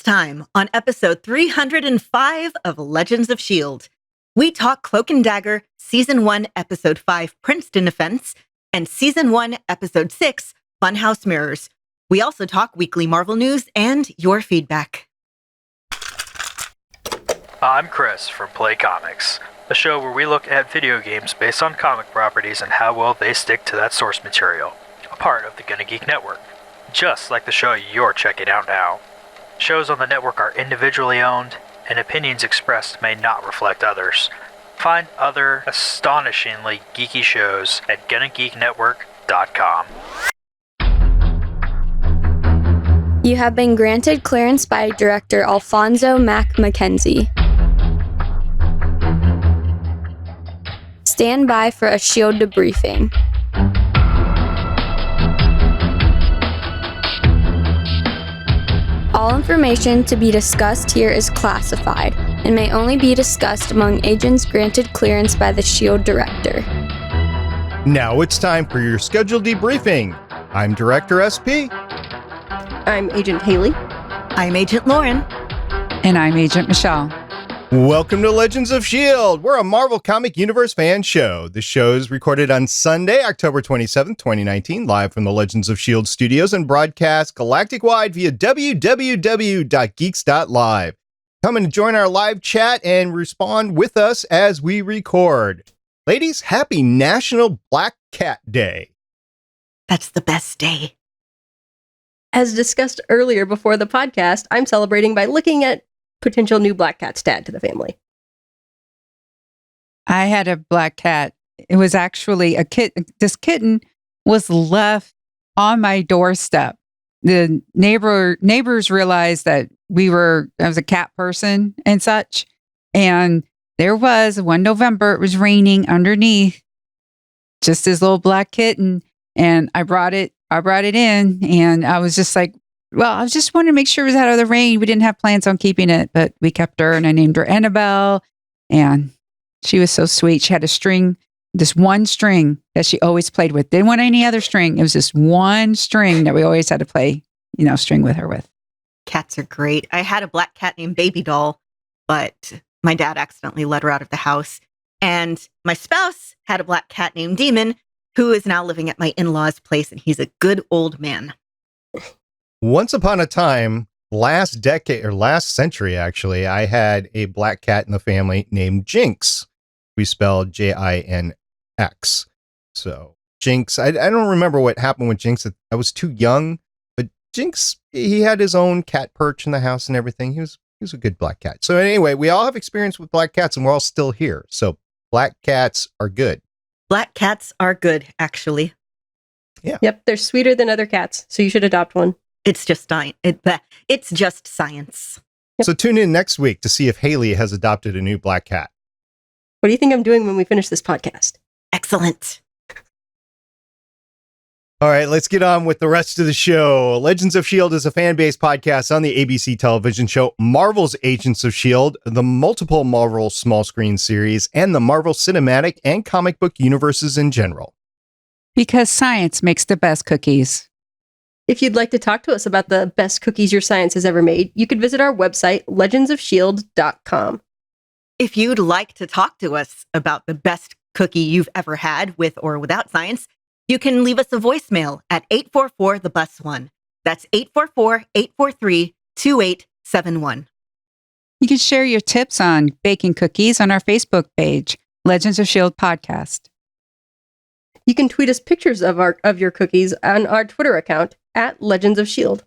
time on episode 305 of Legends of S.H.I.E.L.D. We talk Cloak and Dagger, Season 1, Episode 5, Princeton Offense, and Season 1, Episode 6, Funhouse Mirrors. We also talk weekly Marvel news and your feedback. I'm Chris from Play Comics, a show where we look at video games based on comic properties and how well they stick to that source material, a part of the Gonna Geek Network, just like the show you're checking out now. Shows on the network are individually owned, and opinions expressed may not reflect others. Find other astonishingly geeky shows at GonnaGeekNetwork.com. You have been granted clearance by Director Alfonso Mack Mackenzie. Stand by for a S.H.I.E.L.D. debriefing. All information to be discussed here is classified and may only be discussed among agents granted clearance by the S.H.I.E.L.D. Director. Now it's time for your scheduled debriefing. I'm Director SP. I'm Agent Haley. I'm Agent Lauren. And I'm Agent Michelle. Welcome to Legends of S.H.I.E.L.D. We're a Marvel Comic Universe fan show. The show is recorded on Sunday, October 27th, 2019, live from the Legends of S.H.I.E.L.D. studios and broadcast galactic-wide via www.geeks.live. Come and join our live chat and respond with us as we record. Ladies, happy National Black Cat Day. That's the best day. As discussed earlier before the podcast, I'm celebrating by looking at potential new black cats to add to the family. I had a black cat. It was actually a kitten. This kitten was left on my doorstep. The neighbors realized that I was a cat person and such. And there was one November, it was raining underneath, just this little black kitten. And I brought it in, and I was just like, well, I was just wanting to make sure it was out of the rain. We didn't have plans on keeping it, but we kept her, and I named her Annabelle. And she was so sweet. She had a string, this one string that she always played with. Didn't want any other string. It was this one string that we always had to play, string with her with. Cats are great. I had a black cat named Baby Doll, but my dad accidentally let her out of the house. And my spouse had a black cat named Demon, who is now living at my in-laws' place, and he's a good old man. Once upon a time, last century, actually, I had a black cat in the family named Jinx. We spelled Jinx. So Jinx, I don't remember what happened with Jinx. I was too young, but Jinx, he had his own cat perch in the house and everything. He was a good black cat. So anyway, we all have experience with black cats, and we're all still here. So black cats are good. Black cats are good, actually. Yeah. Yep, they're sweeter than other cats, so you should adopt one. It's just it's just science. So tune in next week to see if Haley has adopted a new black cat. What do you think I'm doing when we finish this podcast? Excellent. All right, let's get on with the rest of the show. Legends of S.H.I.E.L.D. is a fan-based podcast on the ABC television show Marvel's Agents of S.H.I.E.L.D., the multiple Marvel small screen series, and the Marvel cinematic and comic book universes in general. Because science makes the best cookies. If you'd like to talk to us about the best cookies your science has ever made, you could visit our website, legendsofshield.com. If you'd like to talk to us about the best cookie you've ever had with or without science, you can leave us a voicemail at 844-THE-BUS-1. That's 844-843-2871. You can share your tips on baking cookies on our Facebook page, Legends of S.H.I.E.L.D. Podcast. You can tweet us pictures of your cookies on our Twitter account at Legends of S.H.I.E.L.D.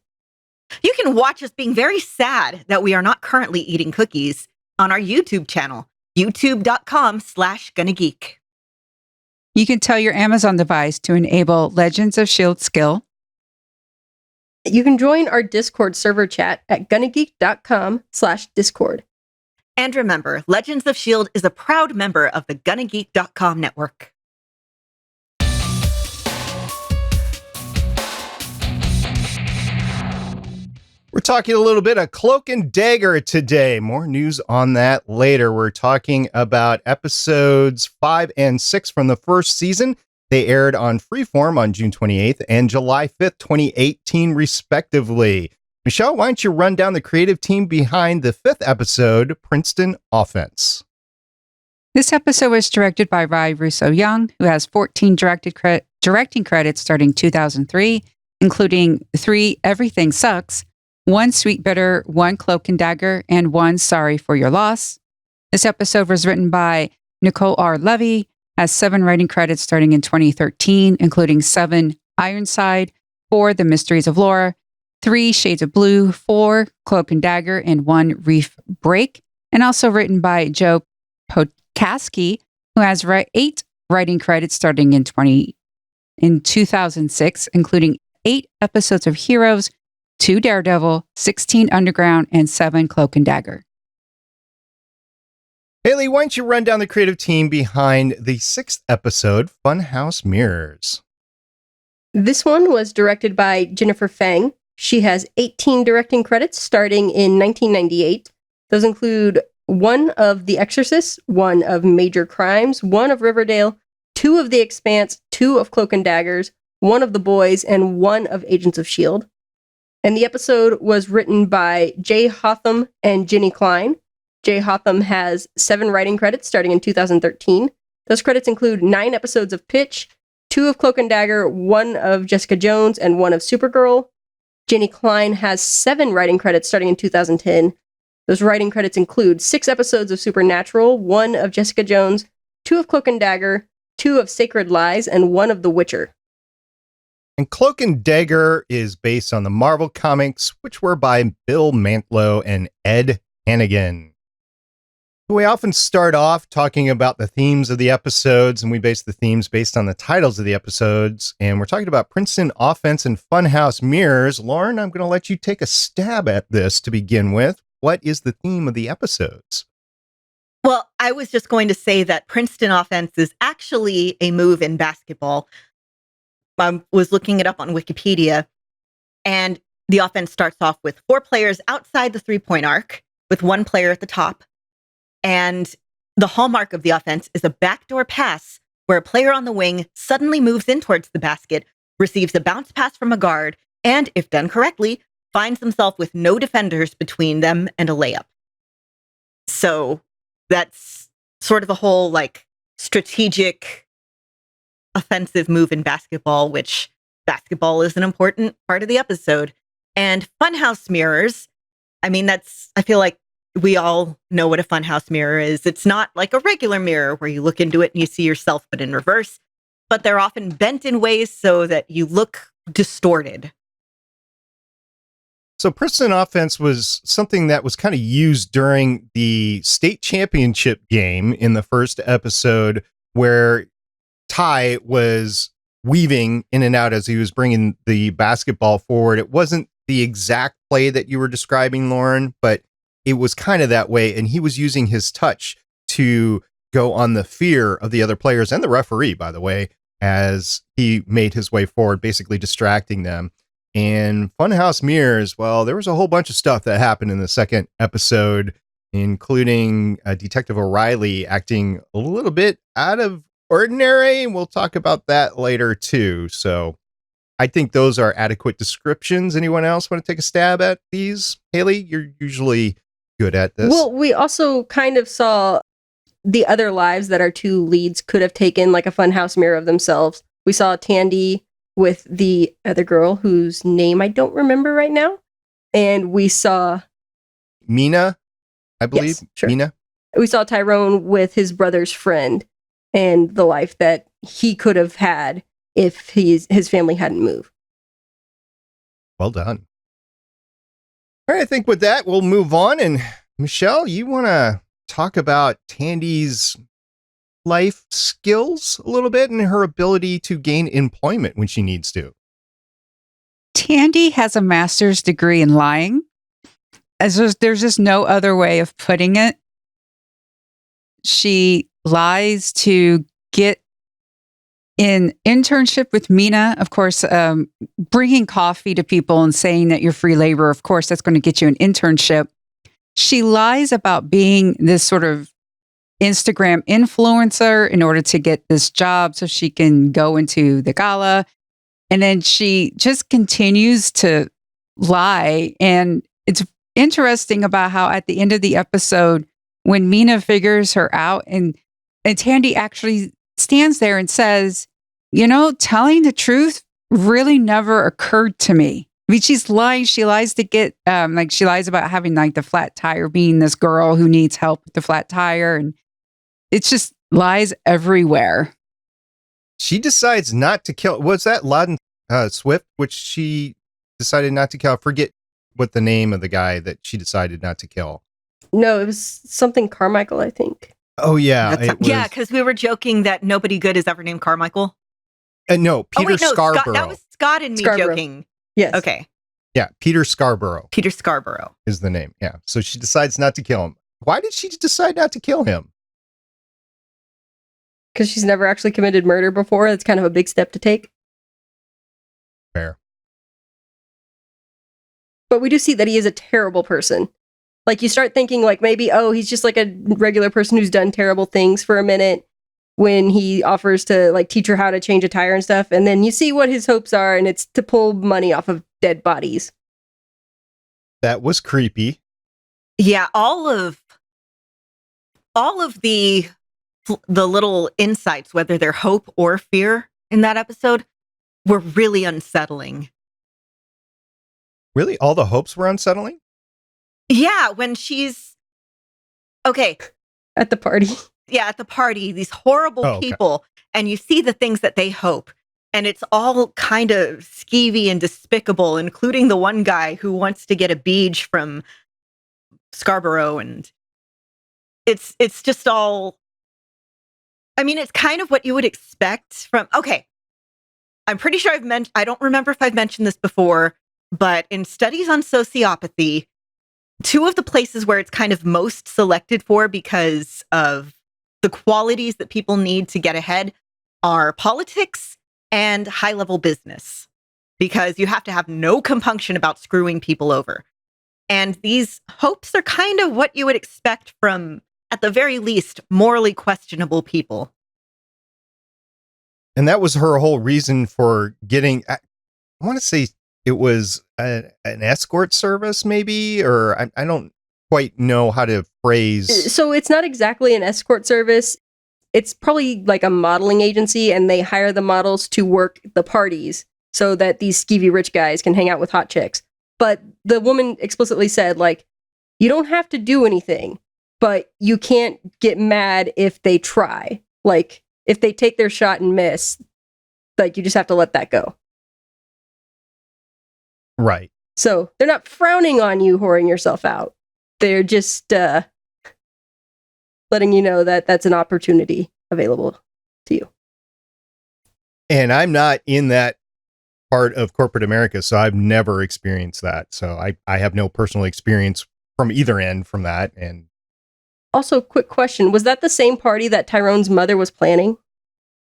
You can watch us being very sad that we are not currently eating cookies on our YouTube channel, youtube.com/GonnaGeek. You can tell your Amazon device to enable Legends of S.H.I.E.L.D. skill. You can join our Discord server chat at GonnaGeek.com/Discord. And remember, Legends of S.H.I.E.L.D. is a proud member of the GonnaGeek.com network. We're talking a little bit of Cloak and Dagger today. More news on that later. We're talking about episodes 5 and 6 from the first season. They aired on Freeform on June 28th and July 5th, 2018, respectively. Michelle, why don't you run down the creative team behind the 5th episode, Princeton Offense? This episode was directed by Russo-Young, who has 14 directing credits starting 2003, including 3 Everything Sucks, 1 Sweet Bitter, 1 Cloak and Dagger, and 1 Sorry for Your Loss. This episode was written by Niceole R. Levy, has 7 writing credits starting in 2013, including 7 Ironside, 4 The Mysteries of Laura, 3 Shades of Blue, 4 Cloak and Dagger, and 1 Reef Break, and also written by Joe Pokaski, who has 8 writing credits starting in 2006, including 8 episodes of Heroes, 2 Daredevil, 16 Underground, and 7 Cloak and Dagger. Haley, why don't you run down the creative team behind the 6th episode, Funhouse Mirrors? This one was directed by Jennifer Phang. She has 18 directing credits starting in 1998. Those include 1 of The Exorcist, 1 of Major Crimes, 1 of Riverdale, 2 of The Expanse, 2 of Cloak and Daggers, 1 of The Boys, and 1 of Agents of S.H.I.E.L.D. And the episode was written by J. Holtham and Jenny Klein. J. Holtham has 7 writing credits starting in 2013. Those credits include 9 episodes of Pitch, 2 of Cloak and Dagger, 1 of Jessica Jones, and 1 of Supergirl. Jenny Klein has 7 writing credits starting in 2010. Those writing credits include 6 episodes of Supernatural, 1 of Jessica Jones, 2 of Cloak and Dagger, 2 of Sacred Lies, and 1 of The Witcher. And Cloak and Dagger is based on the Marvel comics, which were by Bill Mantlo and Ed Hannigan. We often start off talking about the themes of the episodes, and we base the themes based on the titles of the episodes. And we're talking about Princeton Offense and Funhouse Mirrors. Lauren, I'm going to let you take a stab at this to begin with. What is the theme of the episodes? Well, I was just going to say that Princeton Offense is actually a move in basketball. I was looking it up on Wikipedia, and the offense starts off with 4 players outside the 3-point arc, with 1 player at the top. And the hallmark of the offense is a backdoor pass where a player on the wing suddenly moves in towards the basket, receives a bounce pass from a guard, and, if done correctly, finds himself with no defenders between them and a layup. So that's sort of a whole, strategic offensive move in basketball, which basketball is an important part of the episode. And Funhouse Mirrors, I feel like we all know what a funhouse mirror is. It's not like a regular mirror where you look into it and you see yourself, but in reverse. But they're often bent in ways so that you look distorted. So Princeton Offense was something that was kind of used during the state championship game in the first episode, where Ty was weaving in and out as he was bringing the basketball forward. It wasn't the exact play that you were describing, Lauren, but it was kind of that way. And he was using his touch to go on the fear of the other players and the referee, by the way, as he made his way forward, basically distracting them. And Funhouse Mirrors, well, there was a whole bunch of stuff that happened in the second episode, including Detective O'Reilly acting a little bit out of ordinary. We'll talk about that later, too. So I think those are adequate descriptions. Anyone else want to take a stab at these? Haley, you're usually good at this. Well, we also kind of saw the other lives that our 2 leads could have taken, like a funhouse mirror of themselves. We saw Tandy with the other girl whose name I don't remember right now. And we saw Mina, I believe. Yes, sure. Mina. We saw Tyrone with his brother's friend and the life that he could have had if his family hadn't moved. Well done. All right, I think with that, we'll move on. And Michelle, you want to talk about Tandy's life skills a little bit and her ability to gain employment when she needs to. Tandy has a master's degree in lying. There's just no other way of putting it. She lies to get an internship with Mina, of course, bringing coffee to people and saying that you're free labor. Of course, that's going to get you an internship. She lies about being this sort of Instagram influencer in order to get this job so she can go into the gala. And then she just continues to lie. And it's interesting about how at the end of the episode, when Mina figures her out and Tandy actually stands there and says, telling the truth really never occurred to me. I mean, she's lying. She lies to get, she lies about having like the flat tire, being this girl who needs help with the flat tire. And it's just lies everywhere. She decides not to kill. Was that Loudon Swift, which she decided not to kill? I forget what the name of the guy that she decided not to kill. No, it was something Carmichael, I think. Oh, yeah. Because we were joking that nobody good is ever named Carmichael. No, Peter Scarborough. Scott, that was Scott and me joking. Yes. Okay. Yeah, Peter Scarborough. Peter Scarborough is the name. Yeah. So she decides not to kill him. Why did she decide not to kill him? Because she's never actually committed murder before. It's kind of a big step to take. Fair. But we do see that he is a terrible person. Like, you start thinking, like, maybe, he's just like a regular person who's done terrible things for a minute when he offers to, like, teach her how to change a tire and stuff. And then you see what his hopes are, and it's to pull money off of dead bodies. That was creepy. Yeah, all of the little insights, whether they're hope or fear in that episode, were really unsettling. Really? All the hopes were unsettling? Yeah, when she's... Okay. At the party. Yeah, at the party, these horrible people, and you see the things that they hope, and it's all kind of skeevy and despicable, including the one guy who wants to get a beach from Scarborough, and it's just all... I mean, it's kind of what you would expect from... Okay, I'm pretty sure I don't remember if I've mentioned this before, but in studies on sociopathy, two of the places where it's kind of most selected for because of the qualities that people need to get ahead are politics and high-level business, because you have to have no compunction about screwing people over. And these hopes are kind of what you would expect from, at the very least, morally questionable people. And that was her whole reason for getting, I want to say it was an escort service, maybe, or I don't quite know how to phrase. So it's not exactly an escort service. It's probably like a modeling agency, and they hire the models to work the parties so that these skeevy rich guys can hang out with hot chicks. But the woman explicitly said, like, you don't have to do anything, but you can't get mad if they try. Like, if they take their shot and miss, like, you just have to let that go. Right. So they're not frowning on you whoring yourself out. They're just letting you know that that's an opportunity available to you. And I'm not in that part of corporate America, so I've never experienced that. So I have no personal experience from either end from that. And also, quick question. Was that the same party that Tyrone's mother was planning?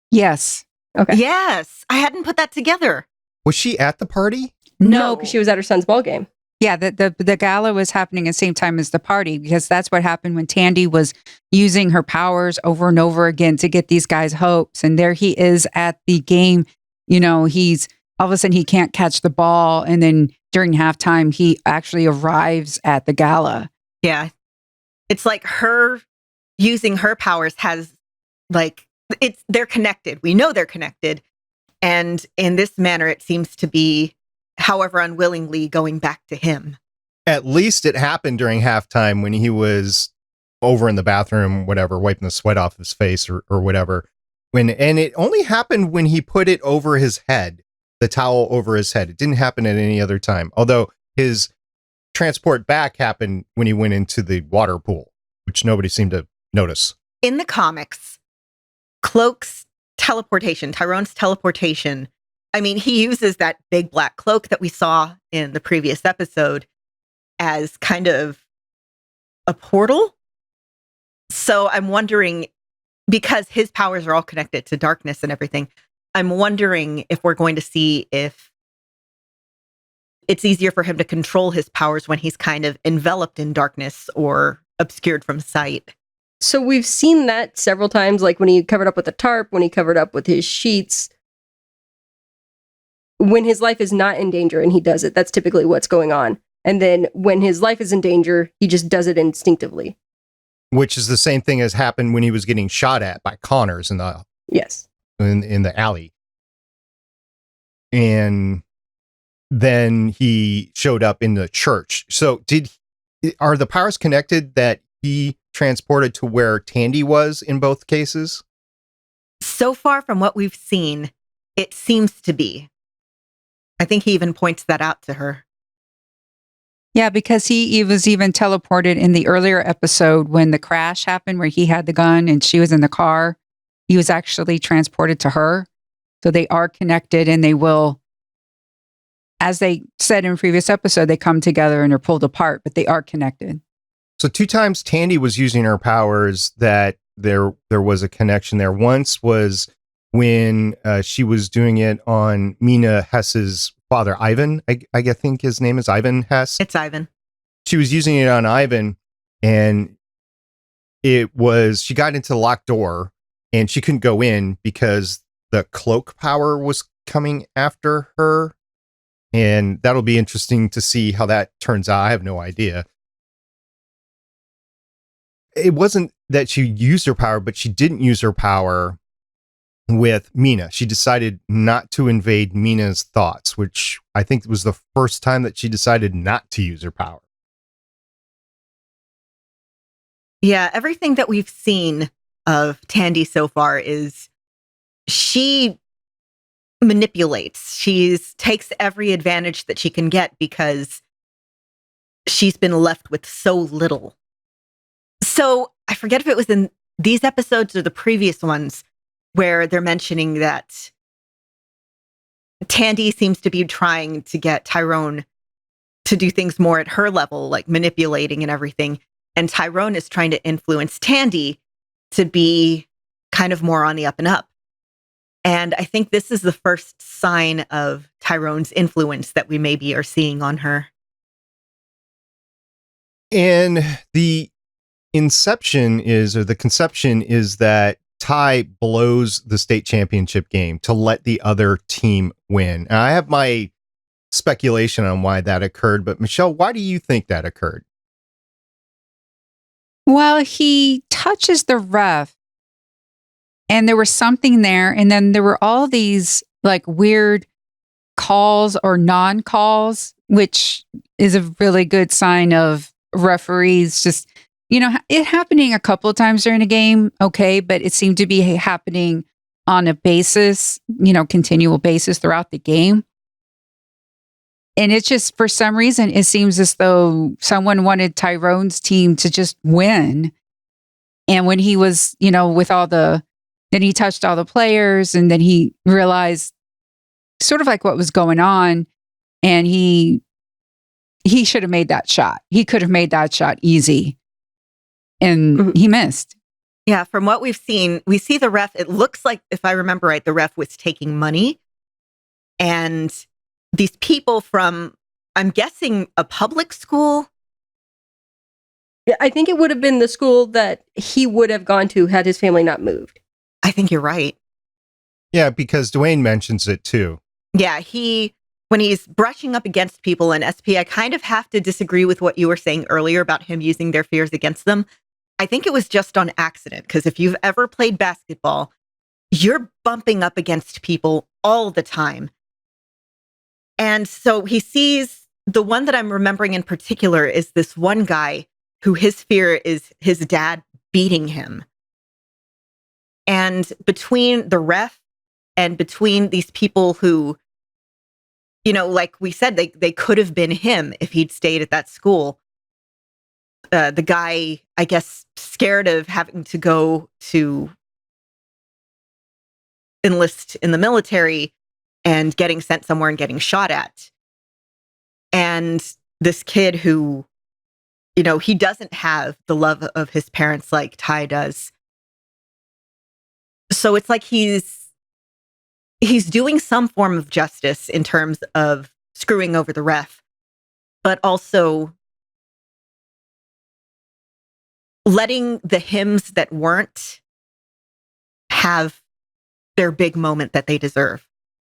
Yes. Okay. Yes. I hadn't put that together. Was she at the party? No, because she was at her son's ball game. Yeah, the gala was happening at the same time as the party, because that's what happened when Tandy was using her powers over and over again to get these guys' hopes. And there he is at the game. He's all of a sudden he can't catch the ball. And then during halftime, he actually arrives at the gala. Yeah. It's like her using her powers has, like, they're connected. We know they're connected. And in this manner, it seems to be, however unwillingly, going back to him. At least it happened during halftime when he was over in the bathroom, whatever, wiping the sweat off his face or whatever. And it only happened when he put it over his head, the towel over his head. It didn't happen at any other time. Although his transport back happened when he went into the water pool, which nobody seemed to notice. In the comics, Cloak's teleportation, Tyrone's teleportation, I mean, he uses that big black cloak that we saw in the previous episode as kind of a portal. So I'm wondering, because his powers are all connected to darkness and everything, I'm wondering if we're going to see if it's easier for him to control his powers when he's kind of enveloped in darkness or obscured from sight. So we've seen that several times, like when he covered up with the tarp, when he covered up with his sheets. when his life is not in danger and he does it, that's typically what's going on. And then when his life is in danger, he just does it instinctively. Which is the same thing as happened when he was getting shot at by Connors in the alley. And then he showed up in the church. So are the powers connected that he transported to where Tandy was in both cases? So far from what we've seen, it seems to be. I think he even points that out to her. Yeah, because he was even teleported in the earlier episode when the crash happened where he had the gun and she was in the car. He was actually transported to her. So they are connected, and they will, as they said in a previous episode, they come together and are pulled apart, but they are connected. So 2 times Tandy was using her powers that there was a connection there. Once was when she was doing it on Mina Hess's father, Ivan. I think his name is Ivan Hess. It's Ivan. She was using it on Ivan, and she got into the locked door and she couldn't go in because the cloak power was coming after her. And that'll be interesting to see how that turns out. I have no idea. It wasn't that she used her power, but she didn't use her power with Mina. She decided not to invade Mina's thoughts, which I think was the first time that she decided not to use her power. Yeah, everything that we've seen of Tandy so far is she manipulates. She takes every advantage that she can get because she's been left with so little. So I forget if it was in these episodes or the previous ones where they're mentioning that Tandy seems to be trying to get Tyrone to do things more at her level, like manipulating and everything. And Tyrone is trying to influence Tandy to be kind of more on the up and up. And I think this is the first sign of Tyrone's influence that we maybe are seeing on her. And the conception is that Ty blows the state championship game to let the other team win. And I have my speculation on why that occurred, but Michelle, why do you think that occurred? Well, he touches the ref and there was something there. And then there were all these like weird calls or non-calls, which is a really good sign of referees just, it happening a couple of times during a game. Okay. But it seemed to be happening on a basis, continual basis throughout the game. And it's just, for some reason, it seems as though someone wanted Tyrone's team to just win. And when he was, then he touched all the players and then he realized sort of like what was going on. And he should have made that shot. He could have made that shot easy. And he missed. Yeah, from what we've seen, we see the ref. It looks like, if I remember right, the ref was taking money. And these people from, I'm guessing, a public school. Yeah, I think it would have been the school that he would have gone to had his family not moved. I think you're right. Yeah, because Dwayne mentions it too. Yeah, when he's brushing up against people in SP, I kind of have to disagree with what you were saying earlier about him using their fears against them. I think it was just on accident, because if you've ever played basketball, you're bumping up against people all the time. And so he sees, the one that I'm remembering in particular is this one guy who his fear is his dad beating him. And between the ref and between these people who, like we said, they could have been him if he'd stayed at that school. The guy, I guess, scared of having to go to enlist in the military and getting sent somewhere and getting shot at. And this kid who, he doesn't have the love of his parents like Ty does. So it's like he's doing some form of justice in terms of screwing over the ref, but also letting the hymns that weren't have their big moment that they deserve.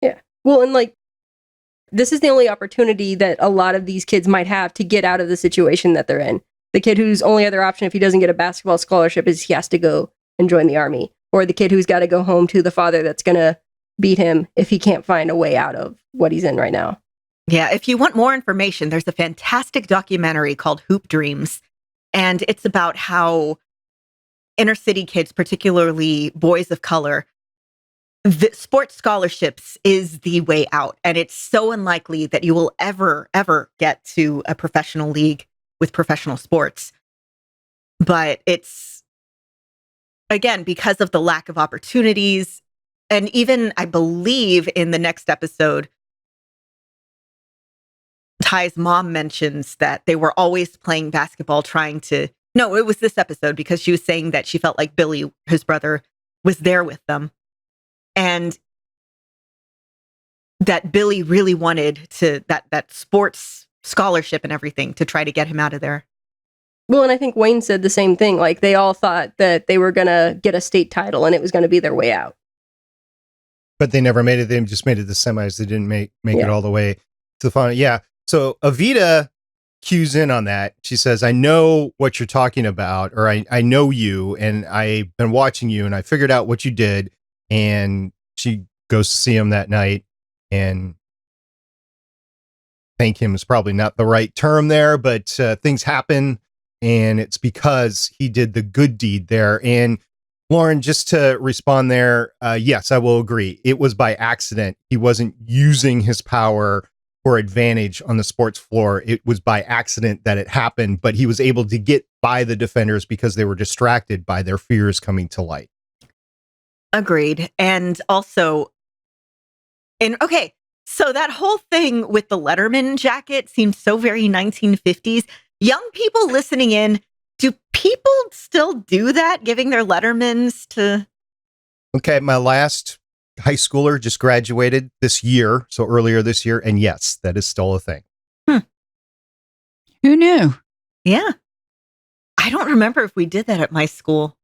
Yeah. Well, and this is the only opportunity that a lot of these kids might have to get out of the situation that they're in. The kid whose only other option if he doesn't get a basketball scholarship is he has to go and join the army. Or the kid who's got to go home to the father that's going to beat him if he can't find a way out of what he's in right now. Yeah, if you want more information, there's a fantastic documentary called Hoop Dreams. And it's about how inner city kids, particularly boys of color, the sports scholarships is the way out. And it's so unlikely that you will ever get to a professional league with professional sports. But it's, again, because of the lack of opportunities. And even, I believe, in the next episode, Ty's mom mentions that they were always playing basketball no, it was this episode because she was saying that she felt like Billy, his brother, was there with them. And that Billy really wanted that sports scholarship and everything to try to get him out of there. Well, and I think Wayne said the same thing. Like, they all thought that they were going to get a state title and it was going to be their way out. But they never made it. They just made it the semis. They didn't make it all the way to the final. Yeah. So Evita cues in on that. She says, I know what you're talking about, or I know you, and I've been watching you, and I figured out what you did. And she goes to see him that night, and thank him is probably not the right term there, but things happen, and it's because he did the good deed there. And Lauren, just to respond there, yes, I will agree. It was by accident. He wasn't using his power for advantage on the sports floor. It was by accident that it happened, but he was able to get by the defenders because they were distracted by their fears coming to light. Agreed. And also, so that whole thing with the Letterman jacket seems so very 1950s. Young people listening in, do people still do that, giving their Lettermans to... Okay, my last high schooler just graduated this year, so earlier this year, and yes, that is still a thing. Who knew? Yeah. I don't remember if we did that at my school.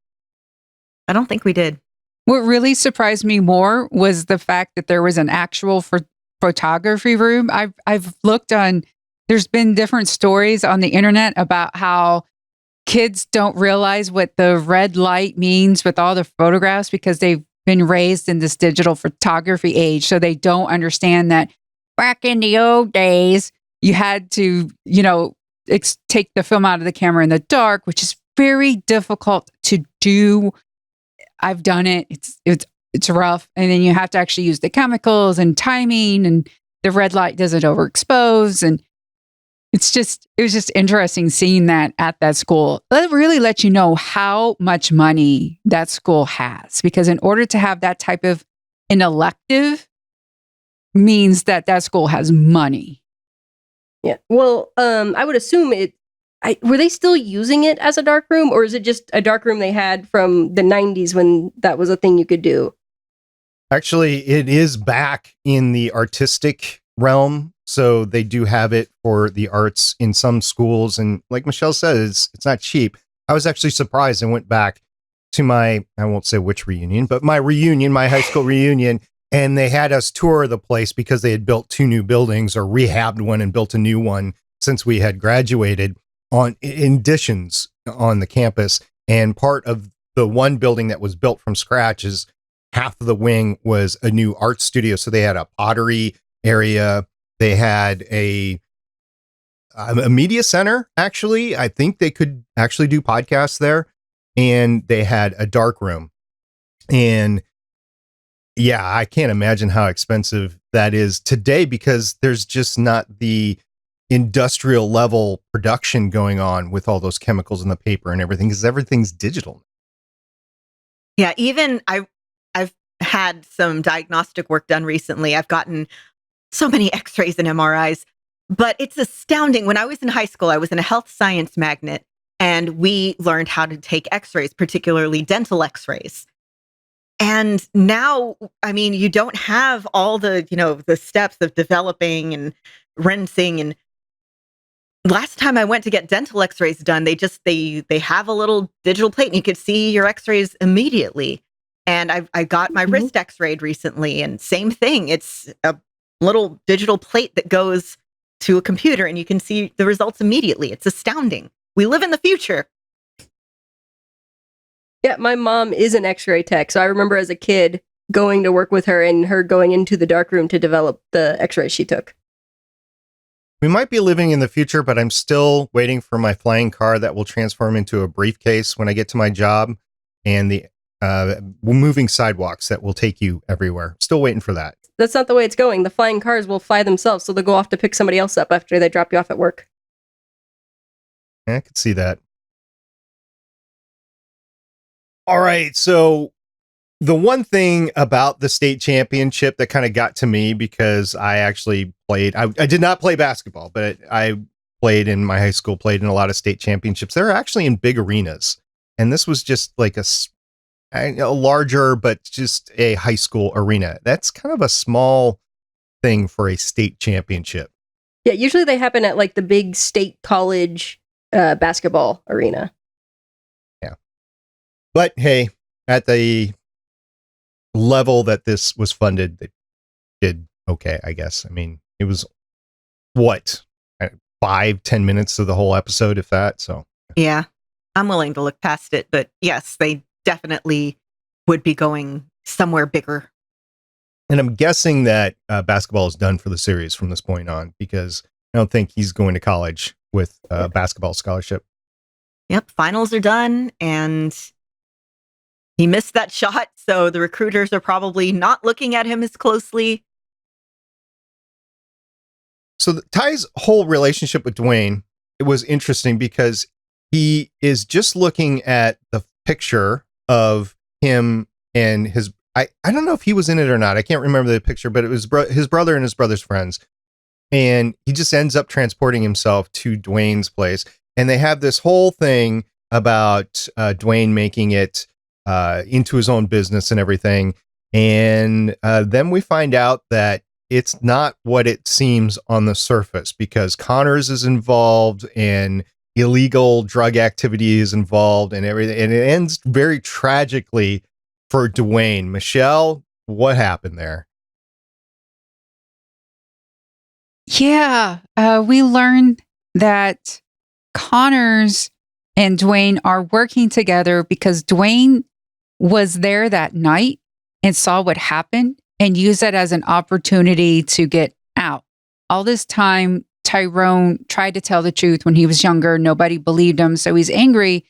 I don't think we did. What really surprised me more was the fact that there was an actual photography room. I've looked on, there's been different stories on the internet about how kids don't realize what the red light means with all the photographs because they've been raised in this digital photography age. So they don't understand that back in the old days, you had to, take the film out of the camera in the dark, which is very difficult to do. I've done it. It's rough. And then you have to actually use the chemicals and timing, and the red light doesn't overexpose. And it was just interesting seeing that at that school. That really lets you know how much money that school has, because in order to have that type of an elective means that school has money. Yeah. Well, I would assume were they still using it as a dark room, or is it just a dark room they had from the 90s when that was a thing you could do? Actually, it is back in the artistic realm. So they do have it for the arts in some schools. And like Michelle says, it's not cheap. I was actually surprised. I went back to I won't say which reunion, but my high school reunion. And they had us tour the place because they had built 2 new buildings, or rehabbed one and built a new one since we had graduated, in additions on the campus. And part of the one building that was built from scratch is half of the wing was a new art studio. So they had a pottery area. They had a media center, actually. I think they could actually do podcasts there. And they had a dark room. And yeah, I can't imagine how expensive that is today, because there's just not the industrial level production going on with all those chemicals in the paper and everything, because everything's digital. Yeah, even I've had some diagnostic work done recently. I've gotten so many x-rays and MRIs, but it's astounding. When I was in high school, I was in a health science magnet, and we learned how to take x-rays, particularly dental x-rays. And now, I mean, you don't have all the, the steps of developing and rinsing. And last time I went to get dental x-rays done, they have a little digital plate and you could see your x-rays immediately. And I got my wrist x-rayed recently, and same thing. It's little digital plate that goes to a computer and you can see the results immediately. It's astounding. We live in the future. Yeah, my mom is an X-ray tech, so I remember as a kid going to work with her and her going into the darkroom to develop the X-rays she took. We might be living in the future, but I'm still waiting for my flying car that will transform into a briefcase when I get to my job, and the moving sidewalks that will take you everywhere. Still waiting for that. That's not the way it's going. The flying cars will fly themselves, so they'll go off to pick somebody else up after they drop you off at work. I could see that. All right, so the one thing about the state championship that kind of got to me, because I actually played, I did not play basketball, but I played in my high school, played in a lot of state championships. They're actually in big arenas. And this was just like a larger, but just a high school arena. That's kind of a small thing for a state championship. Yeah, usually they happen at like the big state college basketball arena. Yeah. But hey, at the level that this was funded, they did okay, I guess. I mean, it was what, 5-10 minutes of the whole episode, if that. So yeah, I'm willing to look past it, but yes, they definitely would be going somewhere bigger. And I'm guessing that basketball is done for the series from this point on, because I don't think he's going to college with a basketball scholarship. Yep, finals are done, and he missed that shot, so the recruiters are probably not looking at him as closely. So Ty's whole relationship with Dwayne, it was interesting because he is just looking at the picture of him and his, I don't know if he was in it or not. I can't remember the picture, but it was his brother and his brother's friends. And he just ends up transporting himself to Dwayne's place. And they have this whole thing about Dwayne making it into his own business and everything. And then we find out that it's not what it seems on the surface, because Connors is involved and illegal drug activity is involved and everything. And it ends very tragically for Dwayne. Michelle, what happened there? Yeah, we learned that Connors and Dwayne are working together because Dwayne was there that night and saw what happened and used it as an opportunity to get out. All this time, Tyrone tried to tell the truth when he was younger. Nobody believed him. So he's angry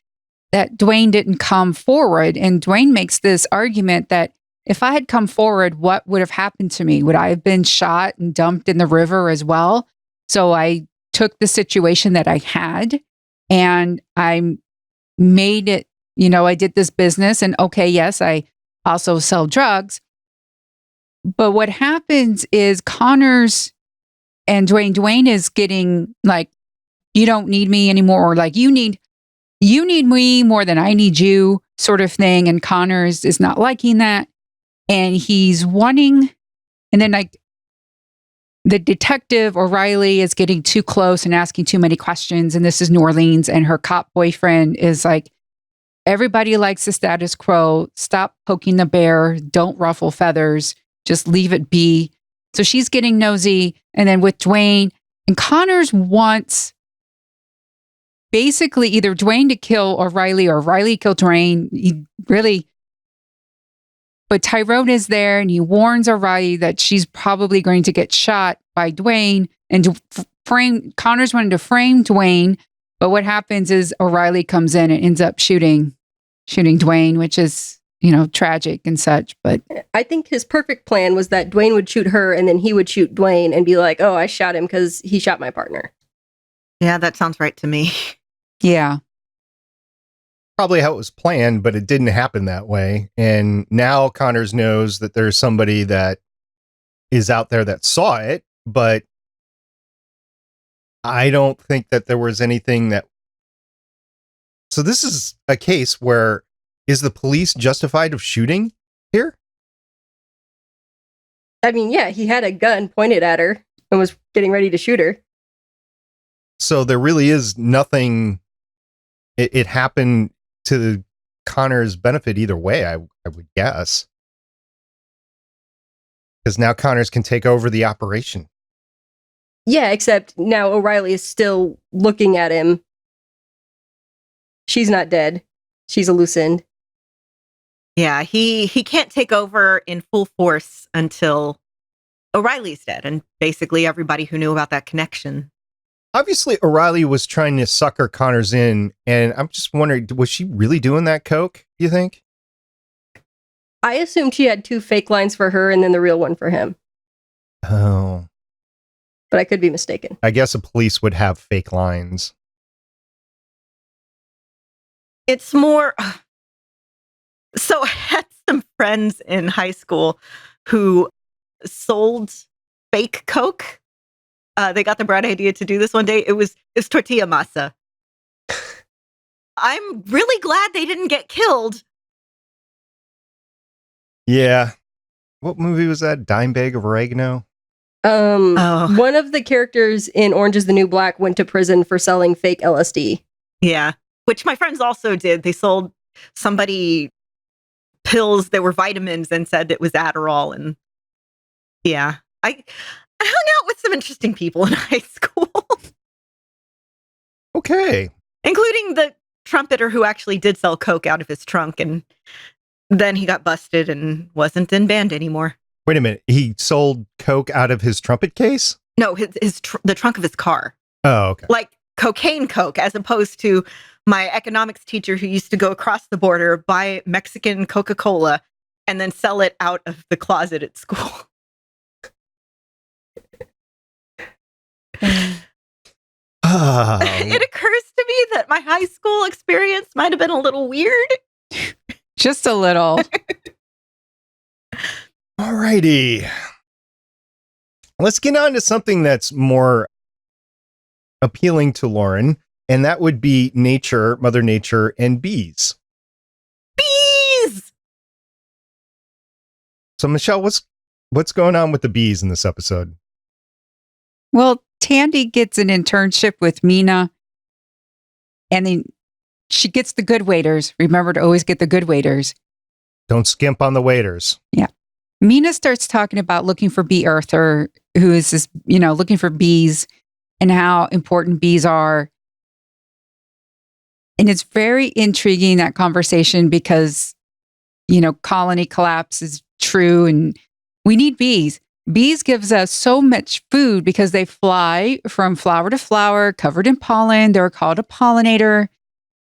that Dwayne didn't come forward. And Dwayne makes this argument that if I had come forward, what would have happened to me? Would I have been shot and dumped in the river as well? So I took the situation that I had and I made it, I did this business, and okay, yes, I also sell drugs. But what happens is Connors and Dwayne is getting like, you don't need me anymore, or like you need me more than I need you, sort of thing. And Connors is not liking that. And he's wanting, and then like the detective O'Reilly is getting too close and asking too many questions. And this is New Orleans, and her cop boyfriend is like, everybody likes the status quo. Stop poking the bear. Don't ruffle feathers. Just leave it be. So she's getting nosy. And then with Dwayne, and Connors wants basically either Dwayne to kill O'Reilly or O'Reilly kill Dwayne. But Tyrone is there and he warns O'Reilly that she's probably going to get shot by Dwayne, and Connors wanted to frame Dwayne. But what happens is O'Reilly comes in and ends up shooting Dwayne, which is, tragic and such. But I think his perfect plan was that Dwayne would shoot her and then he would shoot Dwayne and be like, oh, I shot him because he shot my partner. Yeah, that sounds right to me. yeah. Probably how it was planned, but it didn't happen that way. And now Connors knows that there's somebody that is out there that saw it, but I don't think that there was anything that... So this is a case where, is the police justified of shooting here? I mean, yeah, he had a gun pointed at her and was getting ready to shoot her. So there really is nothing... It happened to Connor's benefit either way, I would guess. Because now Connors can take over the operation. Yeah, except now O'Reilly is still looking at him. She's not dead. She's a loose end. Yeah, he can't take over in full force until O'Reilly's dead, and basically everybody who knew about that connection. Obviously, O'Reilly was trying to sucker Connors in, and I'm just wondering, was she really doing that coke, do you think? I assumed she had 2 fake lines for her and then the real one for him. Oh. But I could be mistaken. I guess a police would have fake lines. It's more... So I had some friends in high school who sold fake Coke. They got the bright idea to do this one day. It was tortilla masa. I'm really glad they didn't get killed. Yeah. What movie was that? Dime Bag of Oregano? One of the characters in Orange is the New Black went to prison for selling fake LSD. Yeah, which my friends also did. They sold somebody pills that were vitamins and said it was Adderall. And yeah, I hung out with some interesting people in high school. Okay. Including the trumpeter who actually did sell Coke out of his trunk. And then he got busted and wasn't in band anymore. Wait a minute. He sold Coke out of his trumpet case? No, the trunk of his car. Oh, okay. Like cocaine Coke, as opposed to my economics teacher who used to go across the border, buy Mexican Coca-Cola, and then sell it out of the closet at school. It occurs to me that my high school experience might have been a little weird. Just a little. Alrighty. Let's get on to something that's more appealing to Lauren, and that would be nature, Mother Nature, and bees. Bees! So, Michelle, what's going on with the bees in this episode? Well, Tandy gets an internship with Mina, and then she gets the good waiters. Remember to always get the good waiters. Don't skimp on the waiters. Yeah. Mina starts talking about looking for bee earther, who is this, looking for bees and how important bees are. And it's very intriguing, that conversation, because, colony collapse is true and we need bees. Bees gives us so much food because they fly from flower to flower covered in pollen. They're called a pollinator.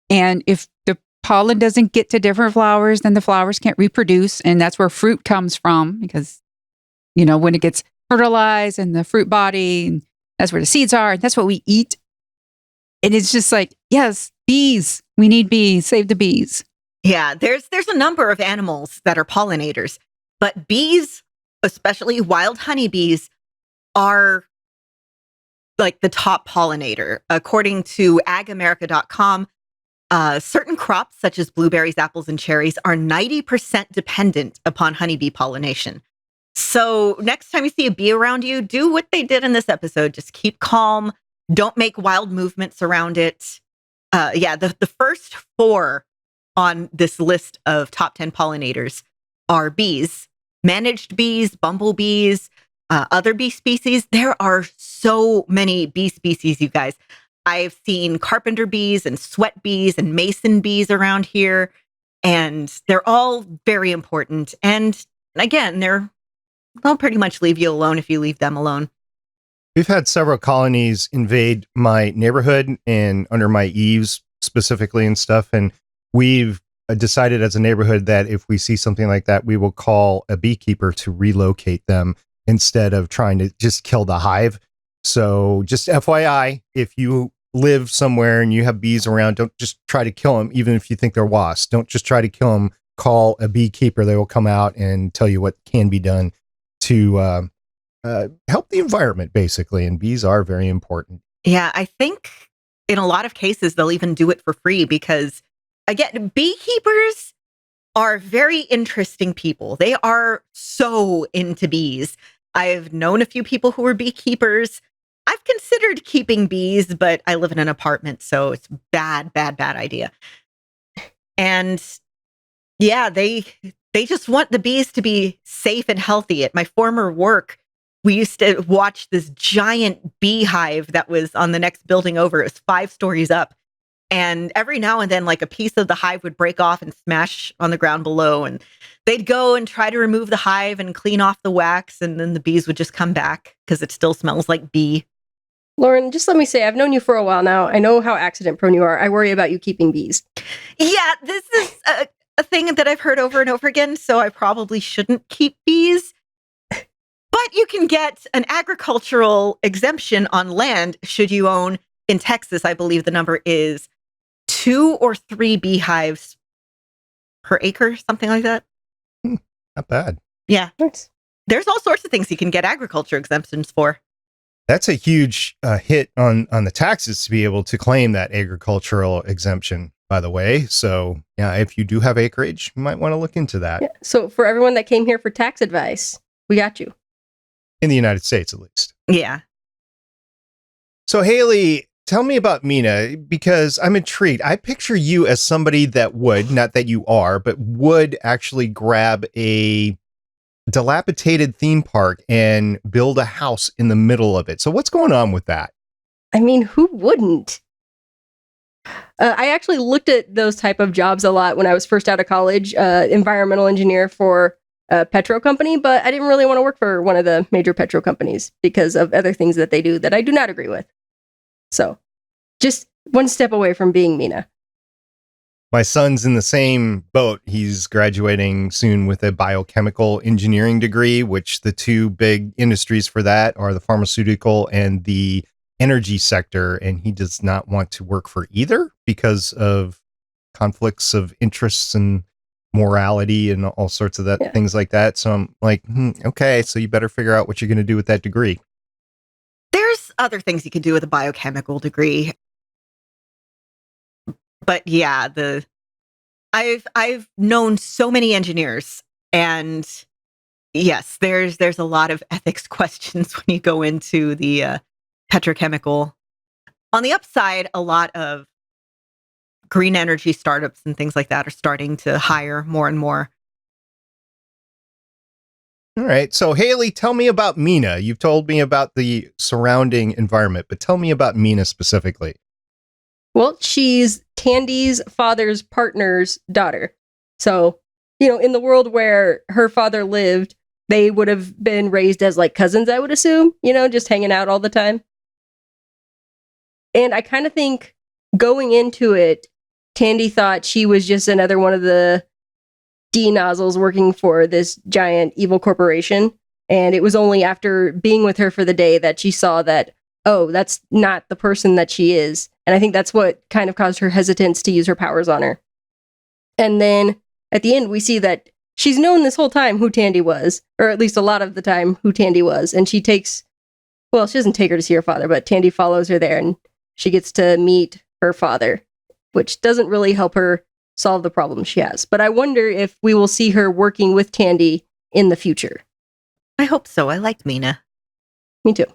And if the pollen doesn't get to different flowers, then the flowers can't reproduce. And that's where fruit comes from, because, when it gets fertilized in the fruit body, and that's where the seeds are. And that's what we eat. And it's just like, yes, bees. We need bees. Save the bees. Yeah, there's a number of animals that are pollinators, but bees, especially wild honeybees, are like the top pollinator. According to agamerica.com, certain crops such as blueberries, apples, and cherries are 90% dependent upon honeybee pollination. So next time you see a bee around you, do what they did in this episode. Just keep calm. Don't make wild movements around it. The first 4 on this list of top 10 pollinators are bees, managed bees, bumblebees, other bee species. There are so many bee species, you guys. I've seen carpenter bees and sweat bees and mason bees around here, and they're all very important. And again, they'll pretty much leave you alone if you leave them alone. We've had several colonies invade my neighborhood and under my eaves specifically and stuff. And we've decided as a neighborhood that if we see something like that, we will call a beekeeper to relocate them instead of trying to just kill the hive. So just FYI, if you live somewhere and you have bees around, don't just try to kill them, even if you think they're wasps. Don't just try to kill them. Call a beekeeper. They will come out and tell you what can be done to help the environment, basically. And bees are very important. Yeah, I think in a lot of cases, they'll even do it for free because, again, beekeepers are very interesting people. They are so into bees. I've known a few people who are beekeepers. I've considered keeping bees, but I live in an apartment, so it's bad idea. And yeah, they They just want the bees to be safe and healthy. At my former work, we used to watch this giant beehive that was on the next building over. It was 5 stories up. And every now and then, like a piece of the hive would break off and smash on the ground below. And they'd go and try to remove the hive and clean off the wax. And then the bees would just come back because it still smells like bee. Lauren, just let me say, I've known you for a while now. I know how accident prone you are. I worry about you keeping bees. Yeah, this is a thing that I've heard over and over again. So I probably shouldn't keep bees. But you can get an agricultural exemption on land should you own, in Texas, I believe the number is 2 or 3 beehives per acre, something like that. Not bad. Yeah. Nice. There's all sorts of things you can get agriculture exemptions for. That's a huge hit on the taxes to be able to claim that agricultural exemption, by the way. So, yeah, if you do have acreage, you might want to look into that. Yeah. So for everyone that came here for tax advice, we got you. In the United States, at least. Yeah. So, Haley, tell me about Mina, because I'm intrigued. I picture you as somebody that would, not that you are, but would actually grab a dilapidated theme park and build a house in the middle of it. So what's going on with that? I mean, who wouldn't? I actually looked at those type of jobs a lot when I was first out of college, environmental engineer for a petro company, but I didn't really want to work for one of the major petro companies because of other things that they do that I do not agree with. So just one step away from being Mina. My son's in the same boat. He's graduating soon with a biochemical engineering degree, which the 2 big industries for that are the pharmaceutical and the energy sector. And he does not want to work for either because of conflicts of interests and morality and all sorts of things like that. So I'm like, okay, so you better figure out what you're going to do with that degree. There's other things you could do with a biochemical degree. But yeah, I've known so many engineers, and yes, there's a lot of ethics questions when you go into the petrochemical. On the upside, a lot of green energy startups and things like that are starting to hire more and more. All right. So, Haley, tell me about Mina. You've told me about the surrounding environment, but tell me about Mina specifically. Well, she's Tandy's father's partner's daughter. So, in the world where her father lived, they would have been raised as like cousins, I would assume, just hanging out all the time. And I kind of think going into it, Tandy thought she was just another one of the D-nozzles working for this giant evil corporation. And it was only after being with her for the day that she saw that, oh, that's not the person that she is. And I think that's what kind of caused her hesitance to use her powers on her. And then at the end, we see that she's known this whole time who Tandy was, or at least a lot of the time who Tandy was. And she doesn't take her to see her father, but Tandy follows her there and she gets to meet her father, which doesn't really help her solve the problem she has. But I wonder if we will see her working with Tandy in the future. I hope so. I like Mina. Me too.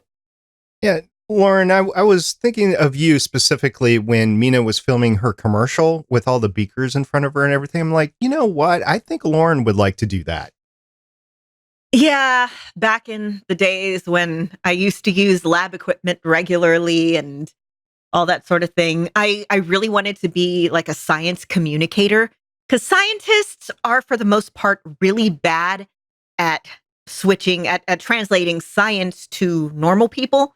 Yeah. Lauren, I was thinking of you specifically when Mina was filming her commercial with all the beakers in front of her and everything. I'm like, you know what? I think Lauren would like to do that. Yeah, back in the days when I used to use lab equipment regularly and all that sort of thing, I really wanted to be like a science communicator, because scientists are, for the most part, really bad at switching, at translating science to normal people.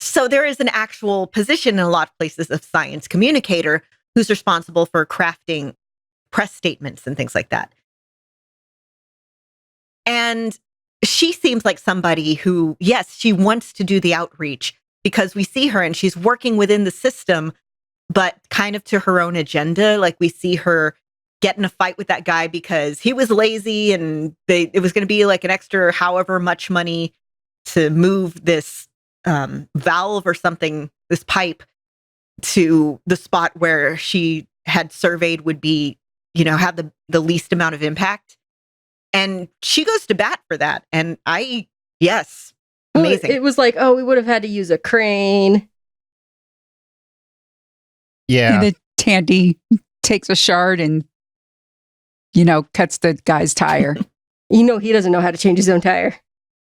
So there is an actual position in a lot of places of science communicator who's responsible for crafting press statements and things like that. And she seems like somebody who, yes, she wants to do the outreach because we see her and she's working within the system, but kind of to her own agenda. Like we see her get in a fight with that guy because he was lazy and it was going to be like an extra however much money to move this valve or something, this pipe, to the spot where she had surveyed would be, have the least amount of impact. And she goes to bat for that. And yes, amazing. Well, it was like, oh, we would have had to use a crane. Yeah. And then Tandy takes a shard and cuts the guy's tire. He doesn't know how to change his own tire.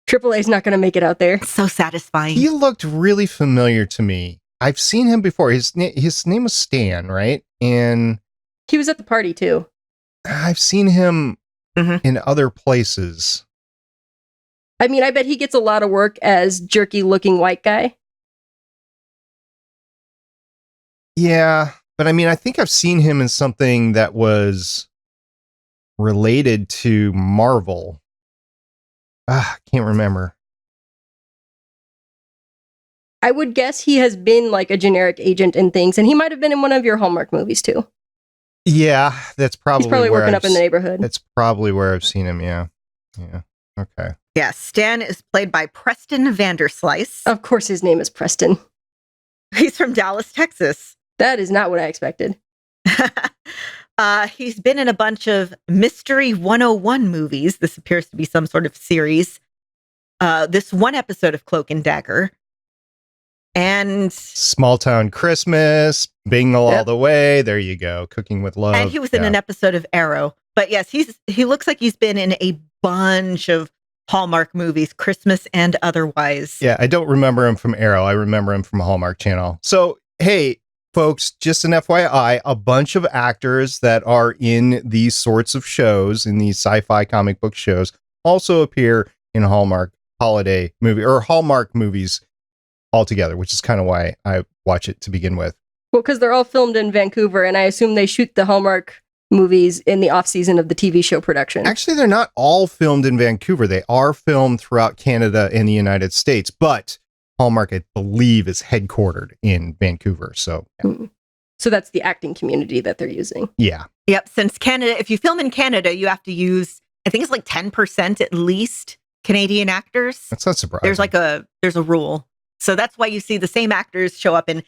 AAA's not going to make it out there. So satisfying. He looked really familiar to me. I've seen him before. His name was Stan, right? And he was at the party too. I've seen him in other places. I mean, I bet he gets a lot of work as jerky-looking white guy. Yeah, but I mean, I think I've seen him in something that was related to Marvel. Can't remember. I would guess he has been like a generic agent in things, and he might have been in one of your Hallmark movies too. Yeah, that's probably he's probably working up in the neighborhood. That's probably where I've seen him. Yeah. Okay. Yeah, Stan is played by Preston Vanderslice. Of course, his name is Preston. He's from Dallas, Texas. That is not what I expected. He's been in a bunch of Mystery 101 movies. This appears to be some sort of series. This one episode of Cloak and Dagger. And Small Town Christmas, Bingle all the way. There you go. Cooking with Love. And he was in an episode of Arrow. But yes, he looks like he's been in a bunch of Hallmark movies, Christmas and otherwise. Yeah, I don't remember him from Arrow. I remember him from Hallmark Channel. So, hey, folks, just an FYI, a bunch of actors that are in these sorts of shows, in these sci-fi comic book shows, also appear in Hallmark holiday movie or Hallmark movies altogether, which is kind of why I watch it to begin with. Well, because they're all filmed in Vancouver, and I assume they shoot the Hallmark movies in the off-season of the TV show production. Actually, they're not all filmed in Vancouver. They are filmed throughout Canada and the United States, but Hallmark, I believe, is headquartered in Vancouver. So, yeah. So that's the acting community that they're using. Yeah. Yep. Since Canada, if you film in Canada, you have to use, I think it's like 10% at least Canadian actors. That's not surprising. There's a rule. So that's why you see the same actors show up in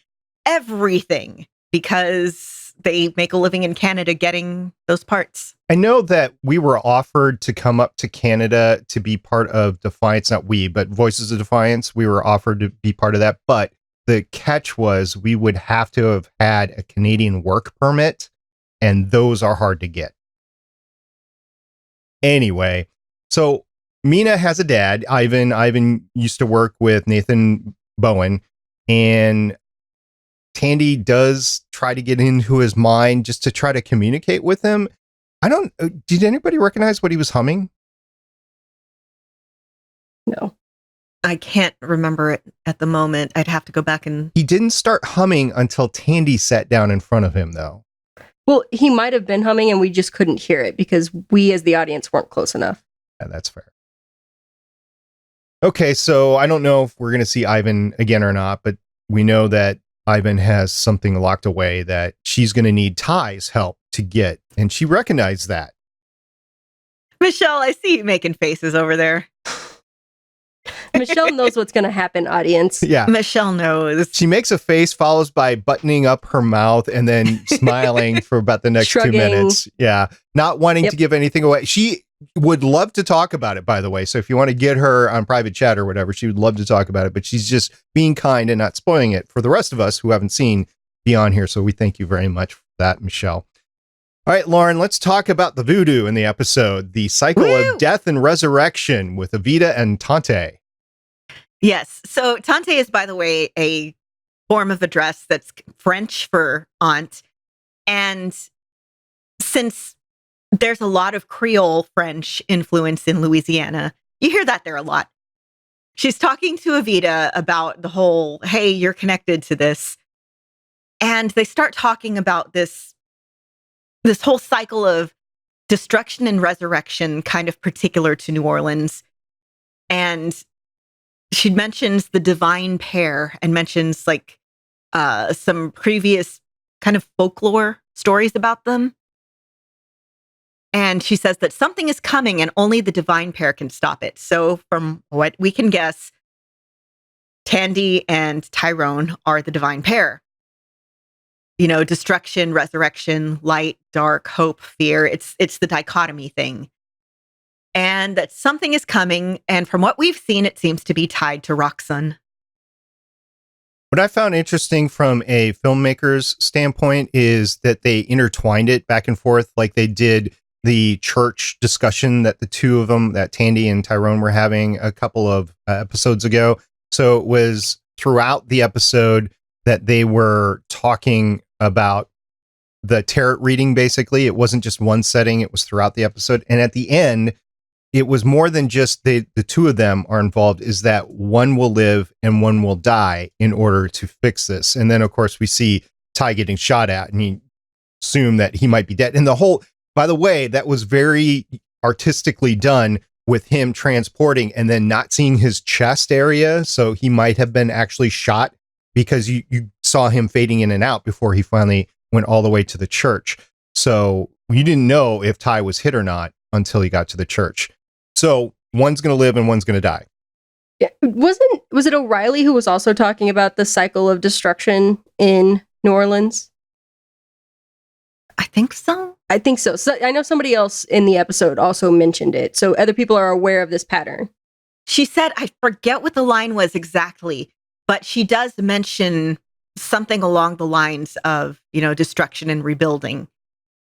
everything, because they make a living in Canada getting those parts. I know that we were offered to come up to Canada to be part of Defiance, not we, but Voices of Defiance. We were offered to be part of that. But the catch was we would have to have had a Canadian work permit, and those are hard to get. Anyway, so Mina has a dad, Ivan. Ivan used to work with Nathan Bowen, and Tandy does try to get into his mind just to try to communicate with him. Did anybody recognize what he was humming? No. I can't remember it at the moment. I'd have to go back and... He didn't start humming until Tandy sat down in front of him, though. Well, he might have been humming and we just couldn't hear it because we as the audience weren't close enough. Yeah, that's fair. Okay, so I don't know if we're going to see Ivan again or not, but we know that Ivan has something locked away that she's going to need Ty's help to get, and she recognized that. Michelle, I see you making faces over there. Michelle knows what's going to happen, audience. Yeah. Michelle knows. She makes a face, follows by buttoning up her mouth and then smiling for about the next Shrugging. 2 minutes. Yeah. Not wanting to give anything away. She would love to talk about it, by the way. So if you want to get her on private chat or whatever, she would love to talk about it, but she's just being kind and not spoiling it for the rest of us who haven't seen Beyond here. So we thank you very much for that, Michelle. All right, Lauren, let's talk about the voodoo in the episode, the cycle of death and resurrection with Evita and Tante. Yes. So Tante is, by the way, a form of address that's French for aunt. And since there's a lot of Creole French influence in Louisiana, you hear that there a lot. She's talking to Evita about the whole, hey, you're connected to this. And they start talking about this whole cycle of destruction and resurrection, kind of particular to New Orleans. And she mentions the divine pair and mentions like some previous kind of folklore stories about them. And she says that something is coming and only the divine pair can stop it. So from what we can guess, Tandy and Tyrone are the divine pair. You know, destruction, resurrection, light, dark, hope, fear. It's the dichotomy thing. And that something is coming. And from what we've seen, it seems to be tied to Roxanne. What I found interesting from a filmmaker's standpoint is that they intertwined it back and forth like they did the church discussion that the two of them, that Tandy and Tyrone, were having a couple of episodes ago. So it was throughout the episode that they were talking about the tarot reading, basically. It wasn't just one setting, it was throughout the episode. And at the end, it was more than just the two of them are involved, is that one will live and one will die in order to fix this. And then, of course, we see Ty getting shot at, and you assume that he might be dead. And the whole, by the way, that was very artistically done with him transporting and then not seeing his chest area. So he might have been actually shot because you saw him fading in and out before he finally went all the way to the church. So you didn't know if Ty was hit or not until he got to the church. So one's going to live and one's going to die. Yeah. Was it O'Reilly who was also talking about the cycle of destruction in New Orleans? I think so. I think so. So I know somebody else in the episode also mentioned it. So other people are aware of this pattern. She said, I forget what the line was exactly, but she does mention something along the lines of, destruction and rebuilding.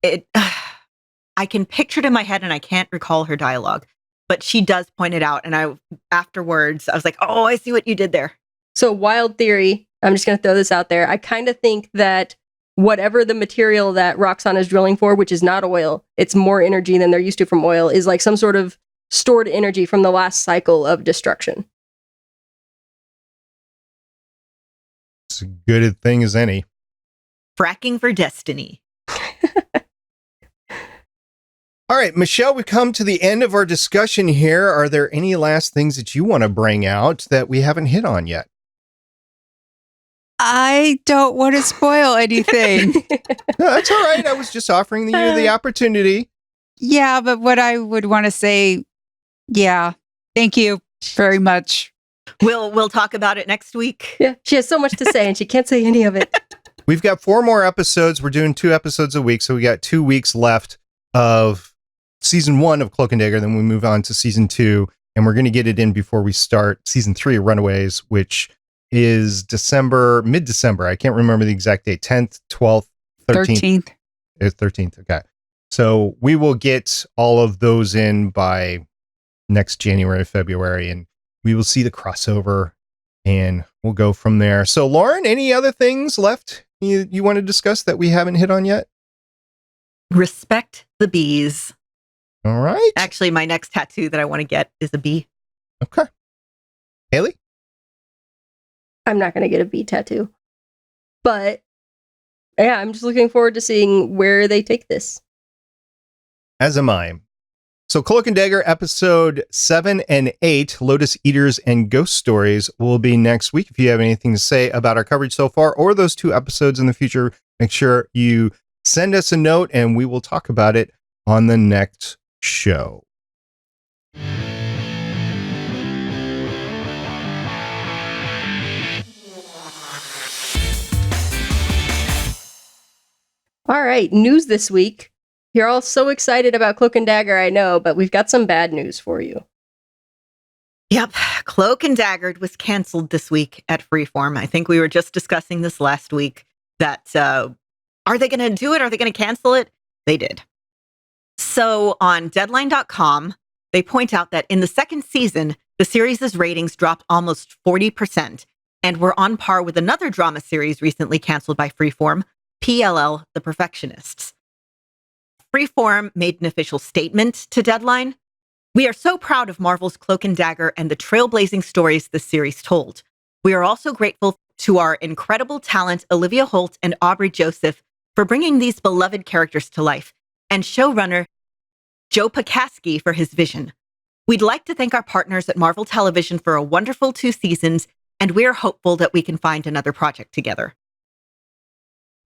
I can picture it in my head and I can't recall her dialogue, but she does point it out. And afterwards, I was like, oh, I see what you did there. So wild theory, I'm just going to throw this out there. I kind of think that whatever the material that Roxxon is drilling for, which is not oil, it's more energy than they're used to from oil, is like some sort of stored energy from the last cycle of destruction. It's as good a thing as any. Fracking for destiny. All right, Michelle, we've come to the end of our discussion here. Are there any last things that you want to bring out that we haven't hit on yet? I don't want to spoil anything. No, that's all right. I was just offering you the opportunity. Yeah, but what I would want to say, thank you very much. We'll talk about it next week. Yeah, she has so much to say and she can't say any of it. We've got 4 more episodes. We're doing 2 episodes a week, so we got 2 weeks left of season 1 of Cloak and Dagger. Then we move on to season 2, and we're going to get it in before we start season 3 of Runaways, which is mid-December. I can't remember the exact date. 10th, 12th, 13th. It's 13th. Okay. So we will get all of those in by next January, February, and we will see the crossover and we'll go from there. So Lauren, any other things left you want to discuss that we haven't hit on yet? Respect the bees. All right. Actually, my next tattoo that I want to get is a bee. Okay. Haley? I'm not going to get a bee tattoo. But yeah, I'm just looking forward to seeing where they take this. As am I. So Cloak and Dagger episode 7 and 8, Lotus Eaters and Ghost Stories, will be next week. If you have anything to say about our coverage so far or those 2 episodes in the future, make sure you send us a note and we will talk about it on the next show. All right, news this week. You're all so excited about Cloak and Dagger, I know, but we've got some bad news for you. Yep, Cloak and Dagger was canceled this week at Freeform. I think we were just discussing this last week, that are they going to do it? Are they going to cancel it? They did. So on Deadline.com, they point out that in the 2nd season, the series' ratings dropped almost 40% and were on par with another drama series recently canceled by Freeform, PLL The Perfectionists. Freeform made an official statement to Deadline. We are so proud of Marvel's Cloak and Dagger and the trailblazing stories this series told. We are also grateful to our incredible talent, Olivia Holt and Aubrey Joseph, for bringing these beloved characters to life, and showrunner Joe Pokaski for his vision. We'd like to thank our partners at Marvel Television for a wonderful 2 seasons, and we're hopeful that we can find another project together.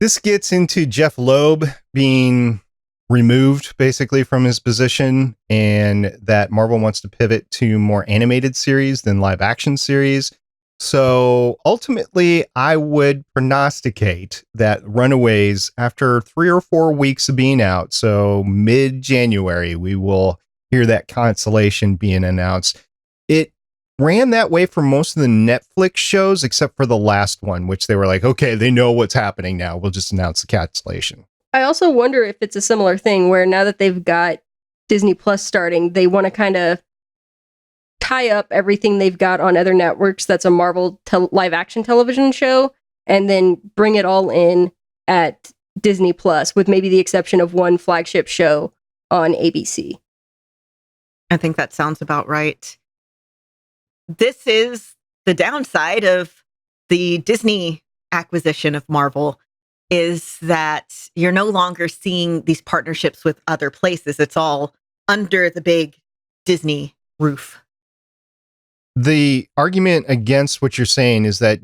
This gets into Jeff Loeb being removed basically from his position, and that Marvel wants to pivot to more animated series than live action series. So ultimately, I would prognosticate that Runaways, after 3 or 4 weeks of being out, so mid-January, we will hear that cancellation being announced. It ran that way for most of the Netflix shows, except for the last one, which they were like, okay, they know what's happening now. We'll just announce the cancellation. I also wonder if it's a similar thing where now that they've got Disney Plus starting, they want to kind of tie up everything they've got on other networks that's a Marvel live action television show, and then bring it all in at Disney Plus, with maybe the exception of one flagship show on ABC. I think that sounds about right. This is the downside of the Disney acquisition of Marvel, is that you're no longer seeing these partnerships with other places. It's all under the big Disney roof. The argument against what you're saying is that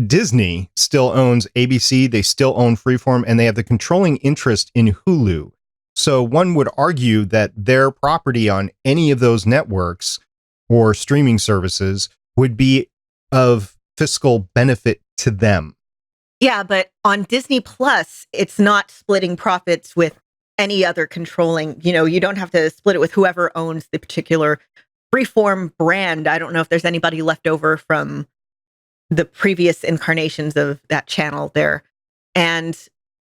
Disney still owns ABC, they still own Freeform, and they have the controlling interest in Hulu. So one would argue that their property on any of those networks or streaming services would be of fiscal benefit to them. Yeah, but on Disney Plus, it's not splitting profits with any other controlling. You don't have to split it with whoever owns the particular Freeform brand. I don't know if there's anybody left over from the previous incarnations of that channel there. And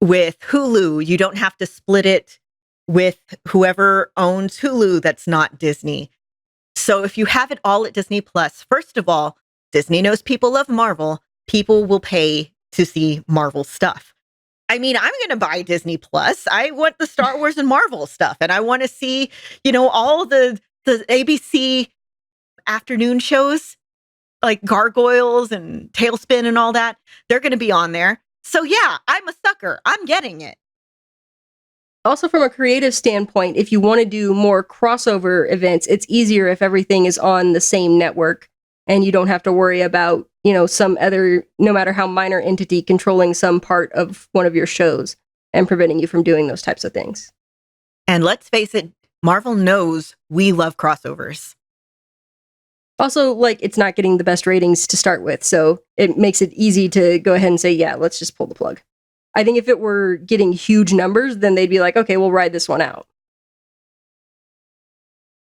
with Hulu, you don't have to split it with whoever owns Hulu that's not Disney. So if you have it all at Disney Plus, first of all, Disney knows people love Marvel. People will pay to see Marvel stuff. I mean, I'm going to buy Disney Plus. I want the Star Wars and Marvel stuff, and I want to see, all the ABC afternoon shows like Gargoyles and Tailspin and all that. They're going to be on there. So yeah, I'm a sucker. I'm getting it. Also, from a creative standpoint, if you want to do more crossover events, it's easier if everything is on the same network and you don't have to worry about, some other, no matter how minor entity, controlling some part of one of your shows and preventing you from doing those types of things. And let's face it, Marvel knows we love crossovers. Also, it's not getting the best ratings to start with, so it makes it easy to go ahead and say, yeah, let's just pull the plug. I think if it were getting huge numbers, then they'd be like, okay, we'll ride this one out.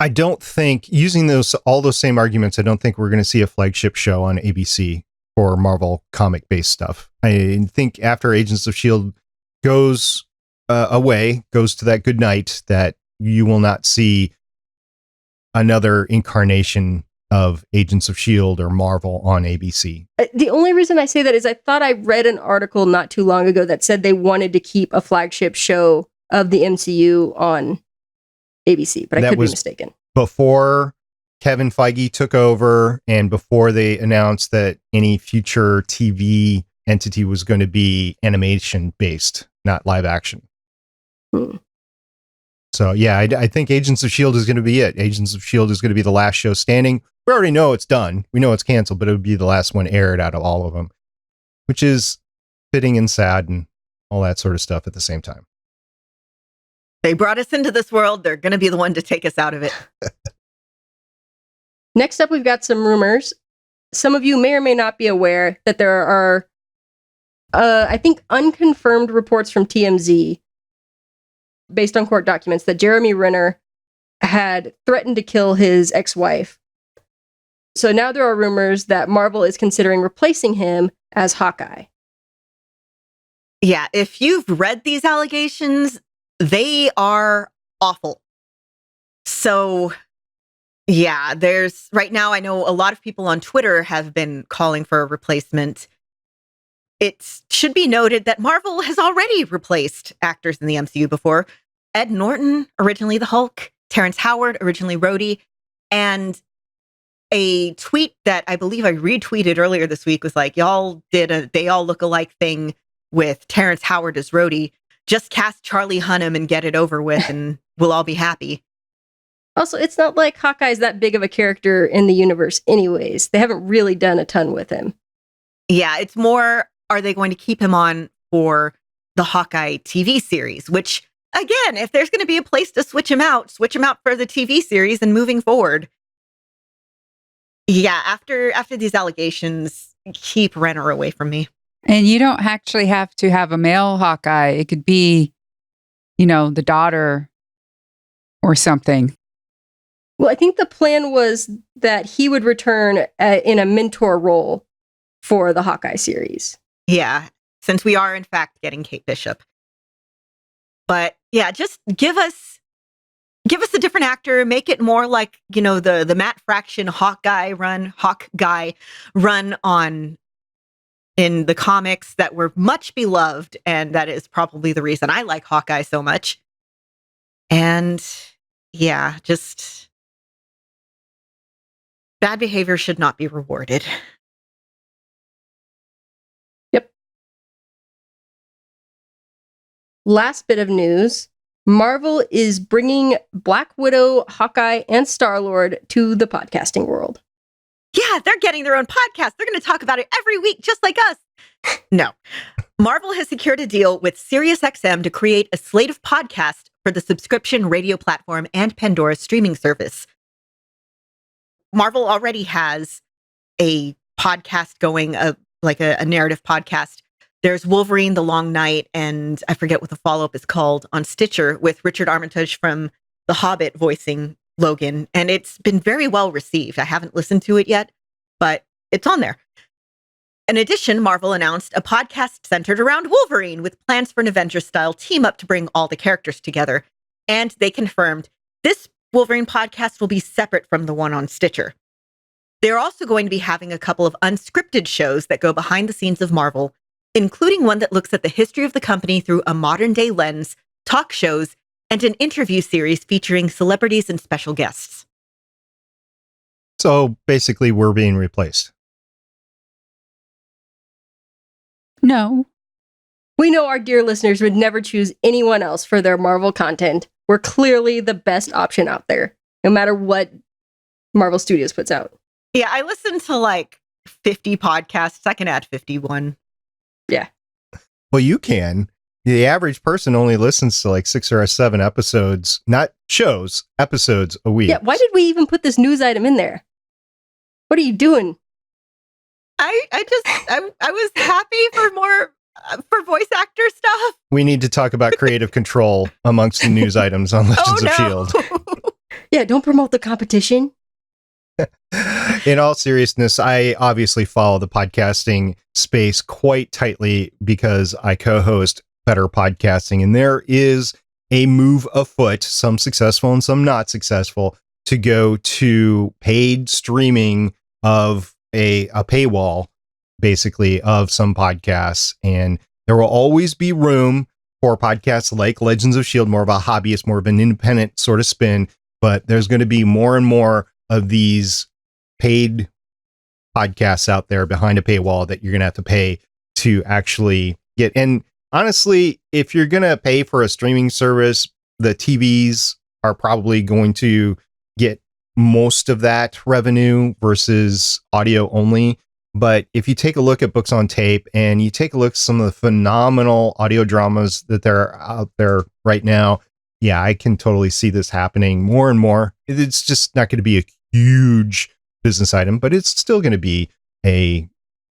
I don't think, using all those same arguments, I don't think we're going to see a flagship show on ABC for Marvel comic-based stuff. I think after Agents of S.H.I.E.L.D. goes away, goes to that good night, that you will not see another incarnation of Agents of S.H.I.E.L.D. or Marvel on ABC. The only reason I say that is I thought I read an article not too long ago that said they wanted to keep a flagship show of the MCU on ABC, but I could be mistaken. Before Kevin Feige took over and before they announced that any future TV entity was going to be animation based, not live action. So yeah, I think Agents of S.H.I.E.L.D. is going to be it. Agents of S.H.I.E.L.D. is going to be the last show standing. We already know it's done. We know it's canceled, but it would be the last one aired out of all of them, which is fitting and sad and all that sort of stuff at the same time. They brought us into this world. They're going to be the one to take us out of it. Next up, we've got some rumors. Some of you may or may not be aware that there are, I think, unconfirmed reports from TMZ based on court documents that Jeremy Renner had threatened to kill his ex-wife. So now there are rumors that Marvel is considering replacing him as Hawkeye. Yeah, if you've read these allegations, they are awful. So, yeah, right now, I know a lot of people on Twitter have been calling for a replacement. It should be noted that Marvel has already replaced actors in the MCU before. Ed Norton, originally the Hulk, Terrence Howard, originally Rhodey, and a tweet that I believe I retweeted earlier this week was like, y'all did a They All Look Alike thing with Terrence Howard as Rhodey. Just cast Charlie Hunnam and get it over with and we'll all be happy. Also, it's not like Hawkeye's that big of a character in the universe anyways. They haven't really done a ton with him. Yeah, it's more, are they going to keep him on for the Hawkeye TV series? Which, again, if there's going to be a place to switch him out for the TV series and moving forward. Yeah, after these allegations, keep Renner away from me. And you don't actually have to have a male Hawkeye. It could be, the daughter or something. Well, I think the plan was that he would return in a mentor role for the Hawkeye series. Yeah, since we are, in fact, getting Kate Bishop. But yeah, just give us a different actor, make it more like, the Matt Fraction Hawk guy run on in the comics that were much beloved, and that is probably the reason I like Hawkeye so much. And yeah, just bad behavior should not be rewarded. Yep. Last bit of news. Marvel is bringing Black Widow, Hawkeye, and Star-Lord to the podcasting world. Yeah, they're getting their own podcast. They're going to talk about it every week, just like us. No. Marvel has secured a deal with SiriusXM to create a slate of podcasts for the subscription radio platform and Pandora's streaming service. Marvel already has a podcast going, a narrative podcast. There's Wolverine, The Long Night, and I forget what the follow-up is called, on Stitcher, with Richard Armitage from The Hobbit voicing Logan, and it's been very well received. I haven't listened to it yet, but it's on there. In addition, Marvel announced a podcast centered around Wolverine with plans for an Avengers-style team-up to bring all the characters together. And they confirmed this Wolverine podcast will be separate from the one on Stitcher. They're also going to be having a couple of unscripted shows that go behind the scenes of Marvel, including one that looks at the history of the company through a modern-day lens, talk shows, and an interview series featuring celebrities and special guests. So basically, we're being replaced. No. We know our dear listeners would never choose anyone else for their Marvel content. We're clearly the best option out there, no matter what Marvel Studios puts out. Yeah, I listen to 50 podcasts. I can add 51. Yeah. Well, you can. The average person only listens to 6 or 7 episodes, not shows, episodes a week. Yeah, why did we even put this news item in there? What are you doing? I was happy for more for voice actor stuff. We need to talk about creative control amongst the news items on Legends of S.H.I.E.L.D. Yeah, don't promote the competition. In all seriousness, I obviously follow the podcasting space quite tightly because I co-host Better Podcasting, and there is a move afoot, some successful and some not successful, to go to paid streaming of a paywall, basically, of some podcasts. And there will always be room for podcasts like Legends of S.H.I.E.L.D., more of a hobbyist, more of an independent sort of spin, but there's going to be more and more of these paid podcasts out there behind a paywall that you're going to have to pay to actually get. And honestly, if you're going to pay for a streaming service, the TVs are probably going to get most of that revenue versus audio only. But if you take a look at Books on Tape and you take a look at some of the phenomenal audio dramas that are out there right now, yeah, I can totally see this happening more and more. It's just not going to be a huge business item, but it's still going to be a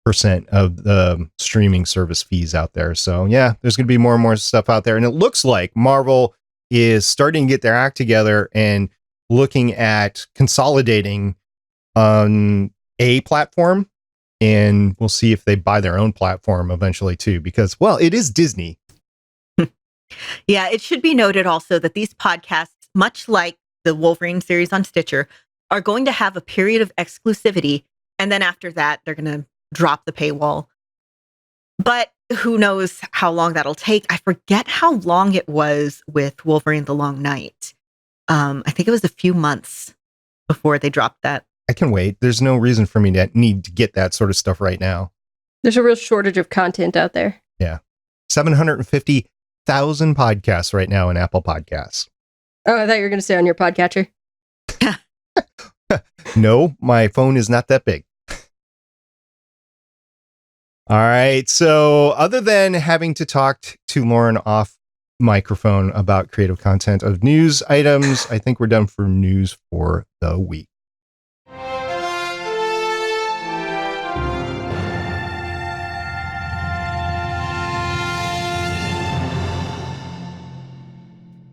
% of the streaming service fees out there. So yeah, there's going to be more and more stuff out there. And it looks like Marvel is starting to get their act together and looking at consolidating on a platform. And we'll see if they buy their own platform eventually too, because, well, it is Disney. Yeah, it should be noted also that these podcasts, much like the Wolverine series on Stitcher, are going to have a period of exclusivity. And then after that, they're going to drop the paywall. But who knows how long that'll take. I forget how long it was with Wolverine The Long Night. I think it was a few months before they dropped that. I can wait. There's no reason for me to need to get that sort of stuff right now. There's a real shortage of content out there. Yeah. 750,000 podcasts right now in Apple Podcasts. Oh, I thought you were going to say on your podcatcher. No, my phone is not that big. All right. So other than having to talk to Lauren off microphone about creative content of news items, I think we're done for news for the week.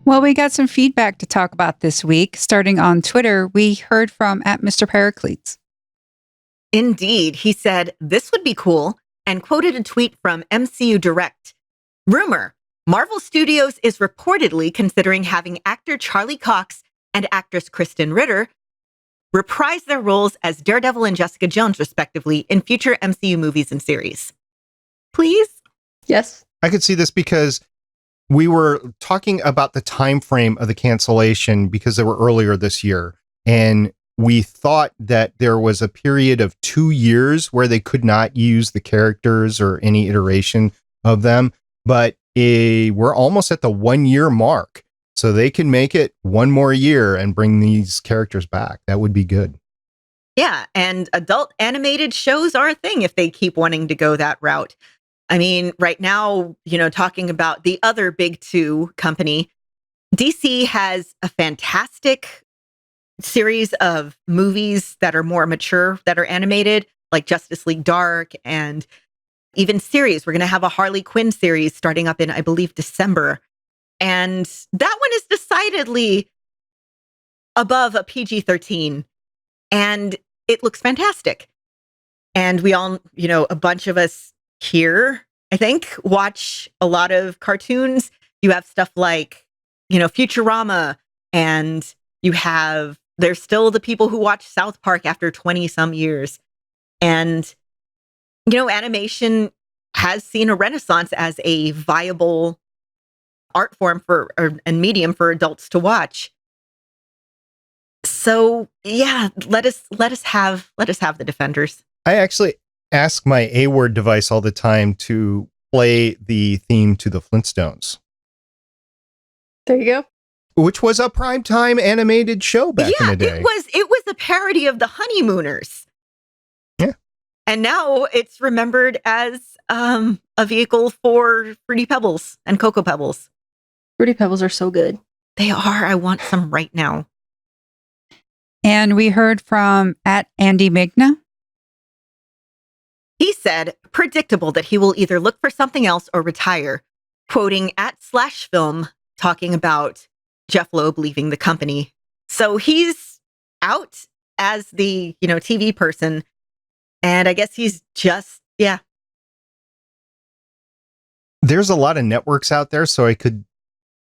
Well, we got some feedback to talk about this week. Starting on Twitter, we heard from @Mr. Paracletes. Indeed. He said, "This would be cool," and quoted a tweet from MCU Direct. Rumor, Marvel Studios is reportedly considering having actor Charlie Cox and actress Kristen Ritter reprise their roles as Daredevil and Jessica Jones, respectively, in future MCU movies and series. Please? Yes. I could see this because we were talking about the time frame of the cancellation because they were earlier this year. And we thought that there was a period of 2 years where they could not use the characters or any iteration of them. But we're almost at the 1 year mark. So they can make it one more year and bring these characters back. That would be good. Yeah, and adult animated shows are a thing if they keep wanting to go that route. I mean, right now, talking about the other big two company, DC has a fantastic series of movies that are more mature, that are animated, like Justice League Dark, and even series. We're going to have a Harley Quinn series starting up in, I believe, December. And that one is decidedly above a PG-13. And it looks fantastic. And we all, a bunch of us here, I think, watch a lot of cartoons. You have stuff like, Futurama, and there's still the people who watch South Park after 20 some years. And, animation has seen a renaissance as a viable art form and medium for adults to watch. So yeah, let us have the Defenders. I actually ask my A-word device all the time to play the theme to the Flintstones. There you go. Which was a primetime animated show back in the day. It was a parody of the Honeymooners. Yeah. And now it's remembered as a vehicle for Fruity Pebbles and Cocoa Pebbles. Fruity Pebbles are so good. They are. I want some right now. And we heard from @Andy Migna. He said, predictable that he will either look for something else or retire, quoting @/film, talking about Jeff Loeb leaving the company. So he's out as the, TV person. And I guess he's just, There's a lot of networks out there, so I could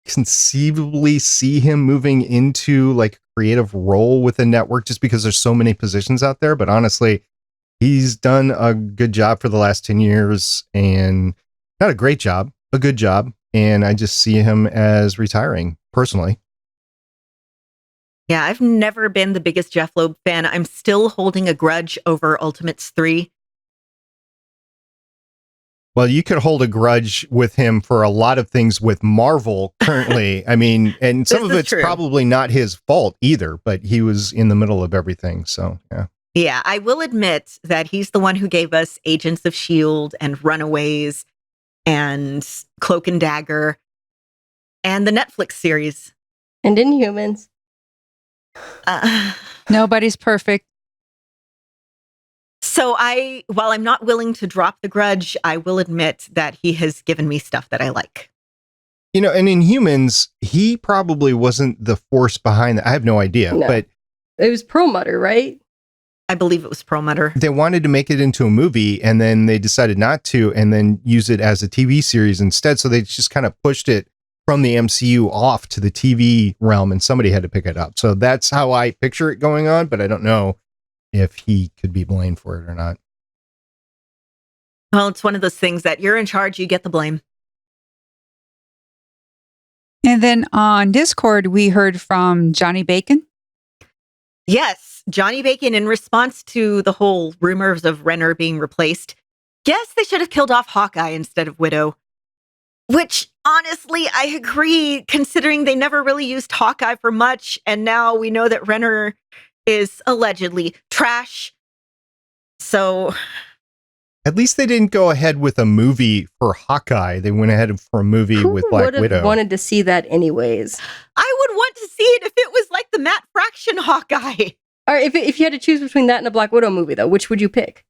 conceivably see him moving into like a creative role with a network just because there's so many positions out there. But honestly, he's done a good job for the last 10 years, and not a great job, a good job. And I just see him as retiring personally. Yeah, I've never been the biggest Jeff Loeb fan. I'm still holding a grudge over Ultimates 3. Well, you could hold a grudge with him for a lot of things with Marvel currently. I mean, and some of it's true. Probably not his fault either, but he was in the middle of everything. So, yeah. Yeah, I will admit that he's the one who gave us Agents of S.H.I.E.L.D. and Runaways and Cloak and Dagger and the Netflix series. And Inhumans. Nobody's perfect. So while I'm not willing to drop the grudge, I will admit that he has given me stuff that I like. And in Humans, he probably wasn't the force behind that. I have no idea, No. but It was Perlmutter, right? I believe it was Perlmutter. they wanted to make it into a movie, and then they decided not to, and then use it as a TV series instead. So they just kind of pushed it from the MCU off to the TV realm, and somebody had to pick it up. So that's how I picture it going on, but I don't know if he could be blamed for it or not. Well, it's one of those things that you're in charge, you get the blame. And then on Discord, we heard from Johnny Bacon. Yes, Johnny Bacon, in response to the whole rumors of Renner being replaced, guess they should have killed off Hawkeye instead of Widow. Which, honestly, I agree, considering they never really used Hawkeye for much, and now we know that Renner is allegedly trash. So At least they didn't go ahead with a movie for Hawkeye. They went ahead for a movie with Black would have Widow. wanted to see that anyways? I would want to see it if it was like the Matt Fraction Hawkeye. Or if you had to choose between that and a Black Widow movie, though, which would you pick?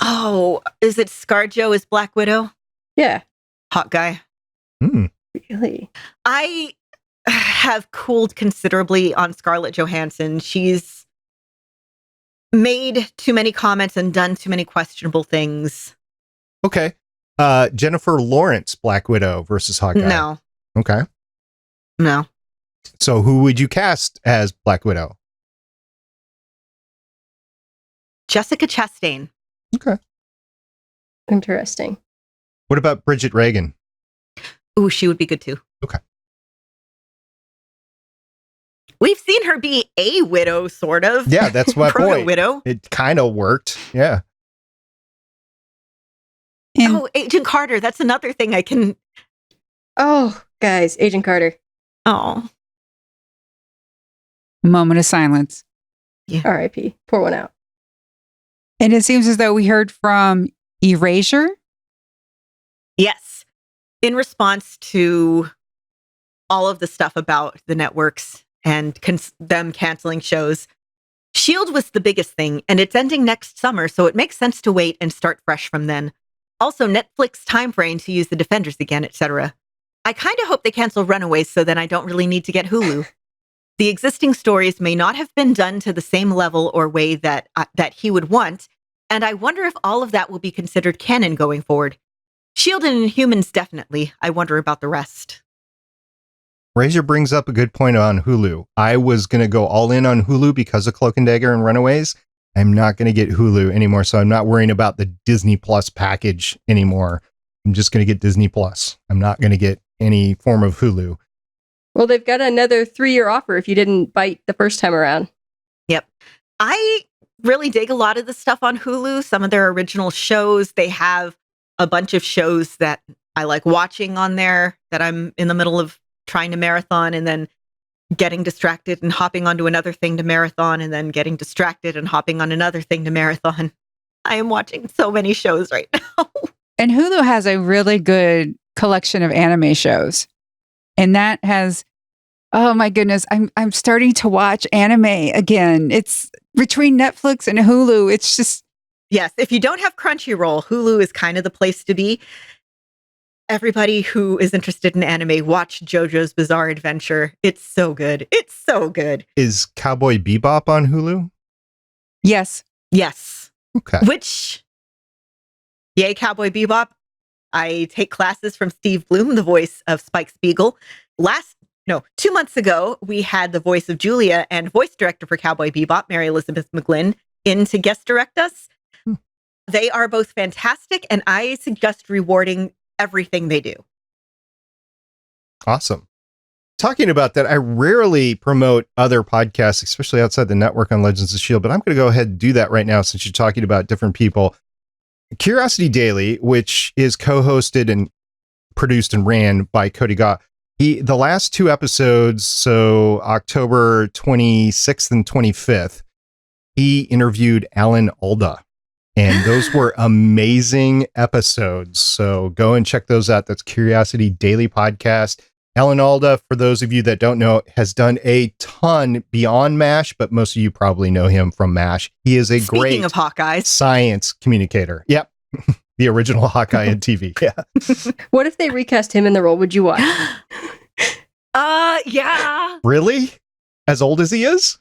Oh, is it ScarJo as Black Widow? Yeah. Hawkeye. Really? I have cooled considerably on Scarlett Johansson. She's made too many comments and done too many questionable things. Okay. Jennifer Lawrence, Black Widow versus Hawkeye. No. Okay. No. So who would you cast as Black Widow? Jessica Chastain. Okay. Interesting. What about Bridget Regan? Ooh, she would be good too. Okay. We've seen her be a widow, sort of. Yeah, that's my point. Proto-widow. It kind of worked. Yeah. And Oh, Agent Carter. That's another thing I can... Oh, guys, Agent Carter. Oh. a moment of silence. R.I.P. Pour one out. And it seems as though we heard from Erasure. Yes. In response to all of the stuff about the networks and them canceling shows, S.H.I.E.L.D. was the biggest thing, and it's ending next summer, so it makes sense to wait and start fresh from then. Also, Netflix timeframe to use the Defenders again, etc. I kind of hope they cancel Runaways so then I don't really need to get Hulu. The existing stories may not have been done to the same level or way that he would want, and I wonder if all of that will be considered canon going forward. S.H.I.E.L.D. and Inhumans definitely. I wonder about the rest. Razor brings up a good point on Hulu. I was going to go all in on Hulu because of Cloak and Dagger and Runaways. I'm not going to get Hulu anymore, so I'm not worrying about the Disney Plus package anymore. I'm just going to get Disney Plus. I'm not going to get any form of Hulu. Well, they've got another 3-year offer if you didn't bite the first time around. Yep. I really dig a lot of the stuff on Hulu. Some of their original shows. They have a bunch of shows that I like watching on there that I'm in the middle of trying to marathon and then getting distracted and hopping onto another thing to marathon and then getting distracted and hopping on another thing to marathon. I am watching so many shows right now. And Hulu has a really good collection of anime shows. And that has, oh my goodness, I'm starting to watch anime again. It's between Netflix and Hulu. It's just... Yes, if you don't have Crunchyroll, Hulu is kind of the place to be. Everybody who is interested in anime, watch JoJo's Bizarre Adventure. It's so good. It's so good. Is Cowboy Bebop on Hulu? Yes. Yes. Okay. Which, yay, Cowboy Bebop. I take classes from Steve Bloom, the voice of Spike Spiegel. 2 months ago, we had the voice of Julia and voice director for Cowboy Bebop, Mary Elizabeth McGlynn, in to guest direct us. They are both fantastic, and I suggest rewarding everything they do. Awesome. Talking about that, I rarely promote other podcasts, especially outside the network on Legends of S.H.I.E.L.D., but I'm going to go ahead and do that right now since you're talking about different people. Curiosity Daily, which is co-hosted and produced and ran by Cody Gaw. The last 2 episodes, so October 26th and 25th, he interviewed Alan Alda. And those were amazing episodes. So go and check those out. That's Curiosity Daily Podcast. Alan Alda, for those of you that don't know, has done a ton beyond MASH, but most of you probably know him from MASH. He is a Speaking great of Hawkeyes, science communicator. Yep. The original Hawkeye on TV. Yeah. What if they recast him in the role? Would you watch? yeah. Really? As old as he is?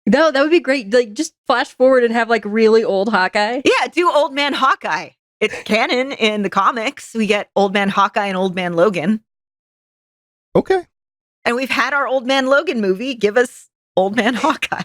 No, that would be great. Like, just flash forward and have like really old Hawkeye. Yeah, do Old Man Hawkeye. It's canon in the comics. We get Old Man Hawkeye and Old Man Logan. Okay. And we've had our Old Man Logan movie. Give us Old Man Hawkeye.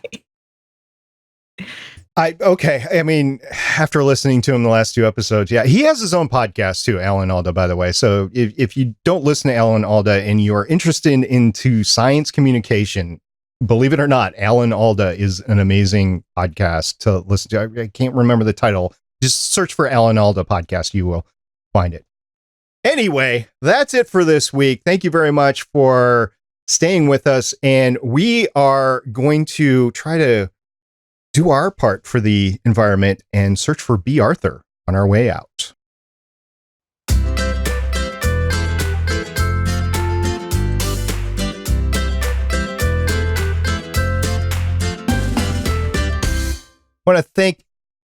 Okay. I mean, after listening to him the last 2 episodes, yeah, he has his own podcast too, Alan Alda, by the way. So if you don't listen to Alan Alda and you're interested into science communication, believe it or not, Alan Alda is an amazing podcast to listen to. I can't remember the title. Just search for Alan Alda podcast. You will find it. Anyway, that's it for this week. Thank you very much for staying with us. And we are going to try to do our part for the environment and search for B. Arthur on our way out. I want to thank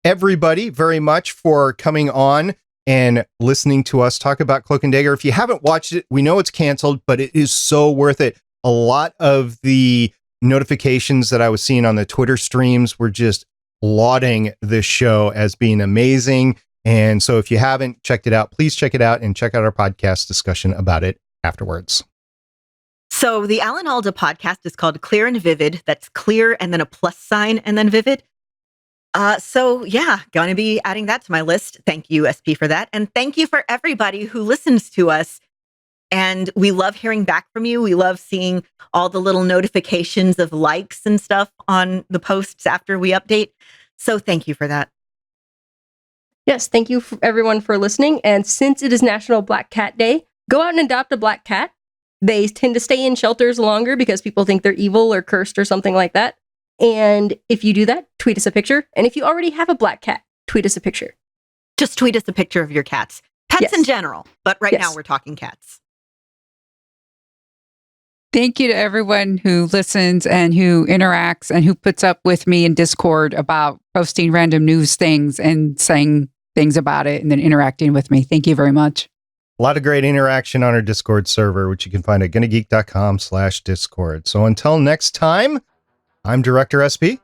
everybody very much for coming on and listening to us talk about Cloak and Dagger. If you haven't watched it, we know it's canceled, but it is so worth it. A lot of the notifications that I was seeing on the Twitter streams were just lauding this show as being amazing. And so if you haven't checked it out, please check it out and check out our podcast discussion about it afterwards. So the Alan Alda podcast is called Clear and Vivid. That's clear and then a plus sign and then vivid. So yeah, going to be adding that to my list. Thank you, SP, for that. And thank you for everybody who listens to us. And we love hearing back from you. We love seeing all the little notifications of likes and stuff on the posts after we update. So thank you for that. Yes, thank you everyone for listening. And since it is National Black Cat Day, go out and adopt a black cat. They tend to stay in shelters longer because people think they're evil or cursed or something like that. And if you do that, tweet us a picture. And if you already have a black cat, tweet us a picture. Just tweet us a picture of your cats. Pets Yes. in general. But right Yes. now we're talking cats. Thank you to everyone who listens and who interacts and who puts up with me in Discord about posting random news things and saying things about it and then interacting with me. Thank you very much. A lot of great interaction on our Discord server, which you can find at gonnageek.com/Discord. So until next time, I'm Director SP.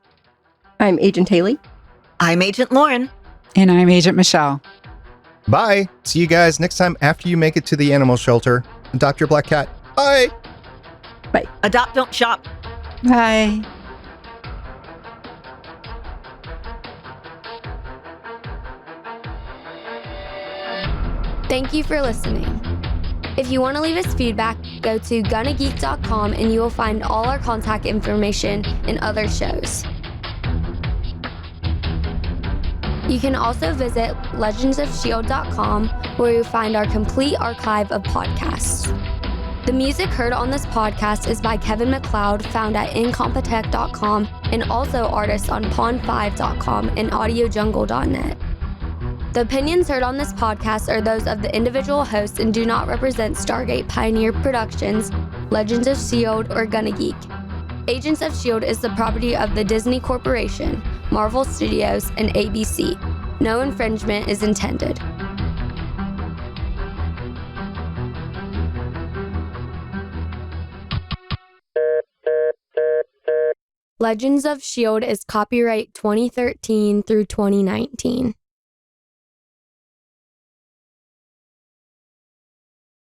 I'm Agent Haley. I'm Agent Lauren. And I'm Agent Michelle. Bye. See you guys next time after you make it to the animal shelter. Adopt your black cat. Bye. Bye. Adopt, don't shop. Bye. Thank you for listening. If you want to leave us feedback, go to gonnageek.com and you will find all our contact information and other shows. You can also visit legendsofshield.com where you'll find our complete archive of podcasts. The music heard on this podcast is by Kevin MacLeod, found at incompetech.com, and also artists on pond5.com and audiojungle.net. The opinions heard on this podcast are those of the individual hosts and do not represent Stargate Pioneer Productions, Legends of S.H.I.E.L.D, or Gonna Geek. Agents of S.H.I.E.L.D. is the property of the Disney Corporation, Marvel Studios, and ABC. No infringement is intended. Legends of S.H.I.E.L.D. is copyright 2013 through 2019.